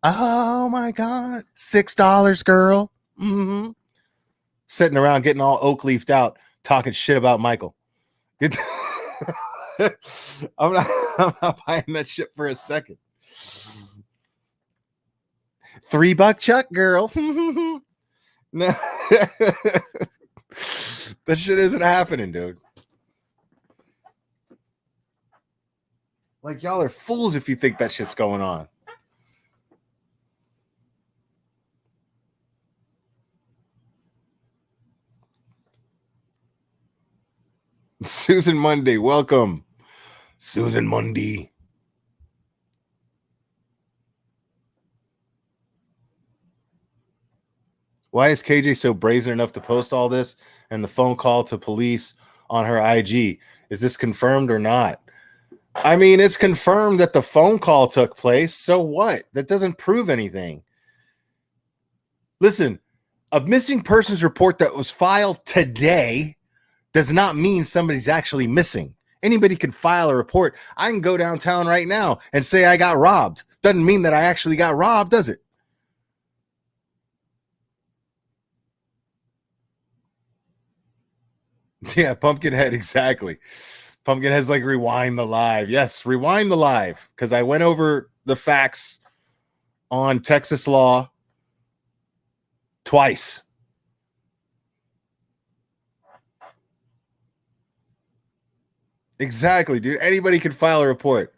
Speaker 2: Oh my God. $6, girl. Mm-hmm. Sitting around getting all oak leafed out, talking shit about Michael. I'm not buying that shit for a second. $3 Chuck, girl. No. That shit isn't happening, dude. Like, y'all are fools if you think that shit's going on. Susan Monday, welcome. Susan Monday. Why is KJ so brazen enough to post all this and the phone call to police on her IG? Is this confirmed or not? I mean, it's confirmed that the phone call took place. So what? That doesn't prove anything. Listen, a missing persons report that was filed today does not mean somebody's actually missing. Anybody can file a report. I can go downtown right now and say I got robbed. Doesn't mean that I actually got robbed, does it? Yeah, Pumpkinhead, exactly. Pumpkinhead's like rewind the live. Yes, rewind the live, because I went over the facts on Texas law twice. Exactly, dude. Anybody can file a report.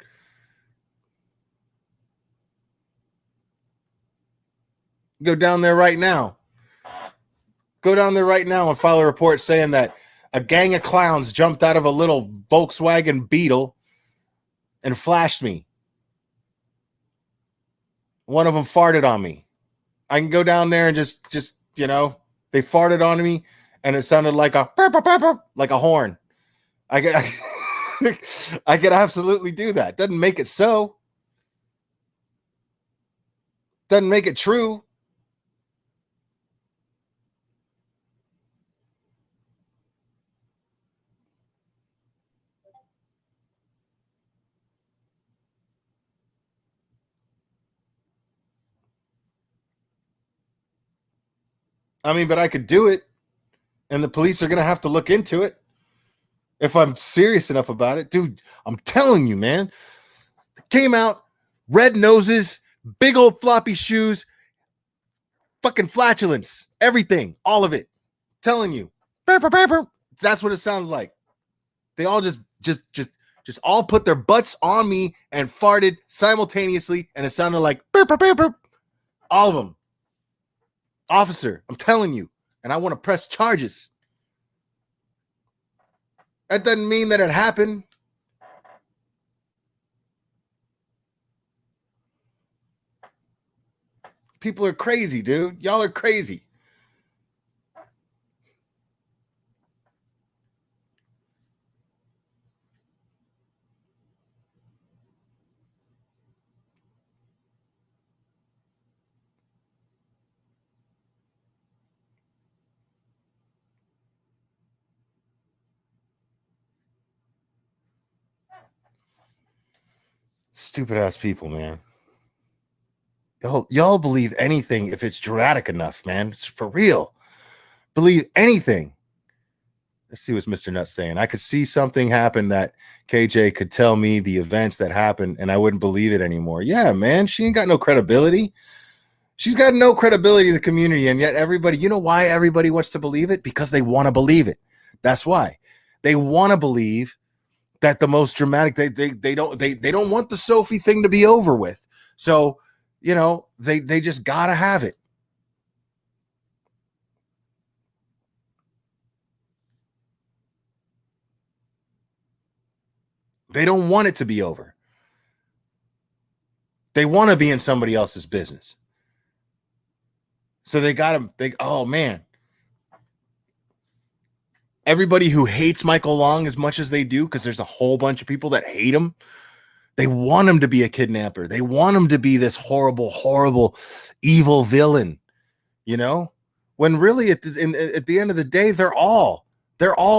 Speaker 2: Go down there right now. Go down there right now and file a report saying that a gang of clowns jumped out of a little Volkswagen Beetle and flashed me. One of them farted on me. I can go down there and just they farted on me and it sounded like a horn. I could absolutely do that. Doesn't make it so. Doesn't make it true. I mean, but I could do it, and the police are going to have to look into it if I'm serious enough about it. Dude, I'm telling you, man. Came out, red noses, big old floppy shoes, fucking flatulence, everything, all of it. Telling you. That's what it sounded like. They all just all put their butts on me and farted simultaneously, and it sounded like all of them. Officer, I'm telling you, and I want to press charges. That doesn't mean that it happened. People are crazy, dude. Y'all are crazy. Stupid ass people, man. Y'all believe anything if it's dramatic enough, man. It's for real. Believe anything. Let's see what's Mr. Nuts saying. I could see something happen that KJ could tell me the events that happened and I wouldn't believe it anymore. Yeah, man. She ain't got no credibility. She's got no credibility in the community, and yet everybody, you know why everybody wants to believe it? Because they want to believe it. That's why. They want to believe that the most dramatic, they don't want the Sophie thing to be over with. So, they just gotta have it. They don't want it to be over. They want to be in somebody else's business. So oh man. Everybody who hates Michael Long as much as they do, because there's a whole bunch of people that hate him, they want him to be a kidnapper. They want him to be this horrible, horrible, evil villain, when really at the end of the day, they're all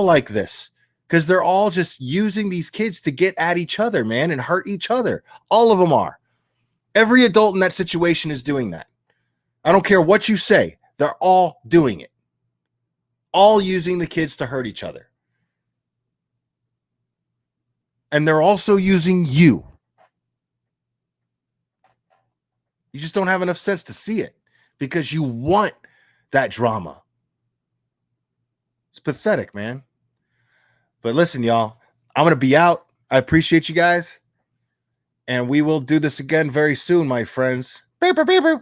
Speaker 2: like this, because they're all just using these kids to get at each other, man, and hurt each other. All of them are. Every adult in that situation is doing that. I don't care what you say. They're all doing it. All using the kids to hurt each other. And they're also using you. You just don't have enough sense to see it because you want that drama. It's pathetic, man. But listen, y'all, I'm going to be out. I appreciate you guys. And we will do this again very soon, my friends. Beep, beep, beep.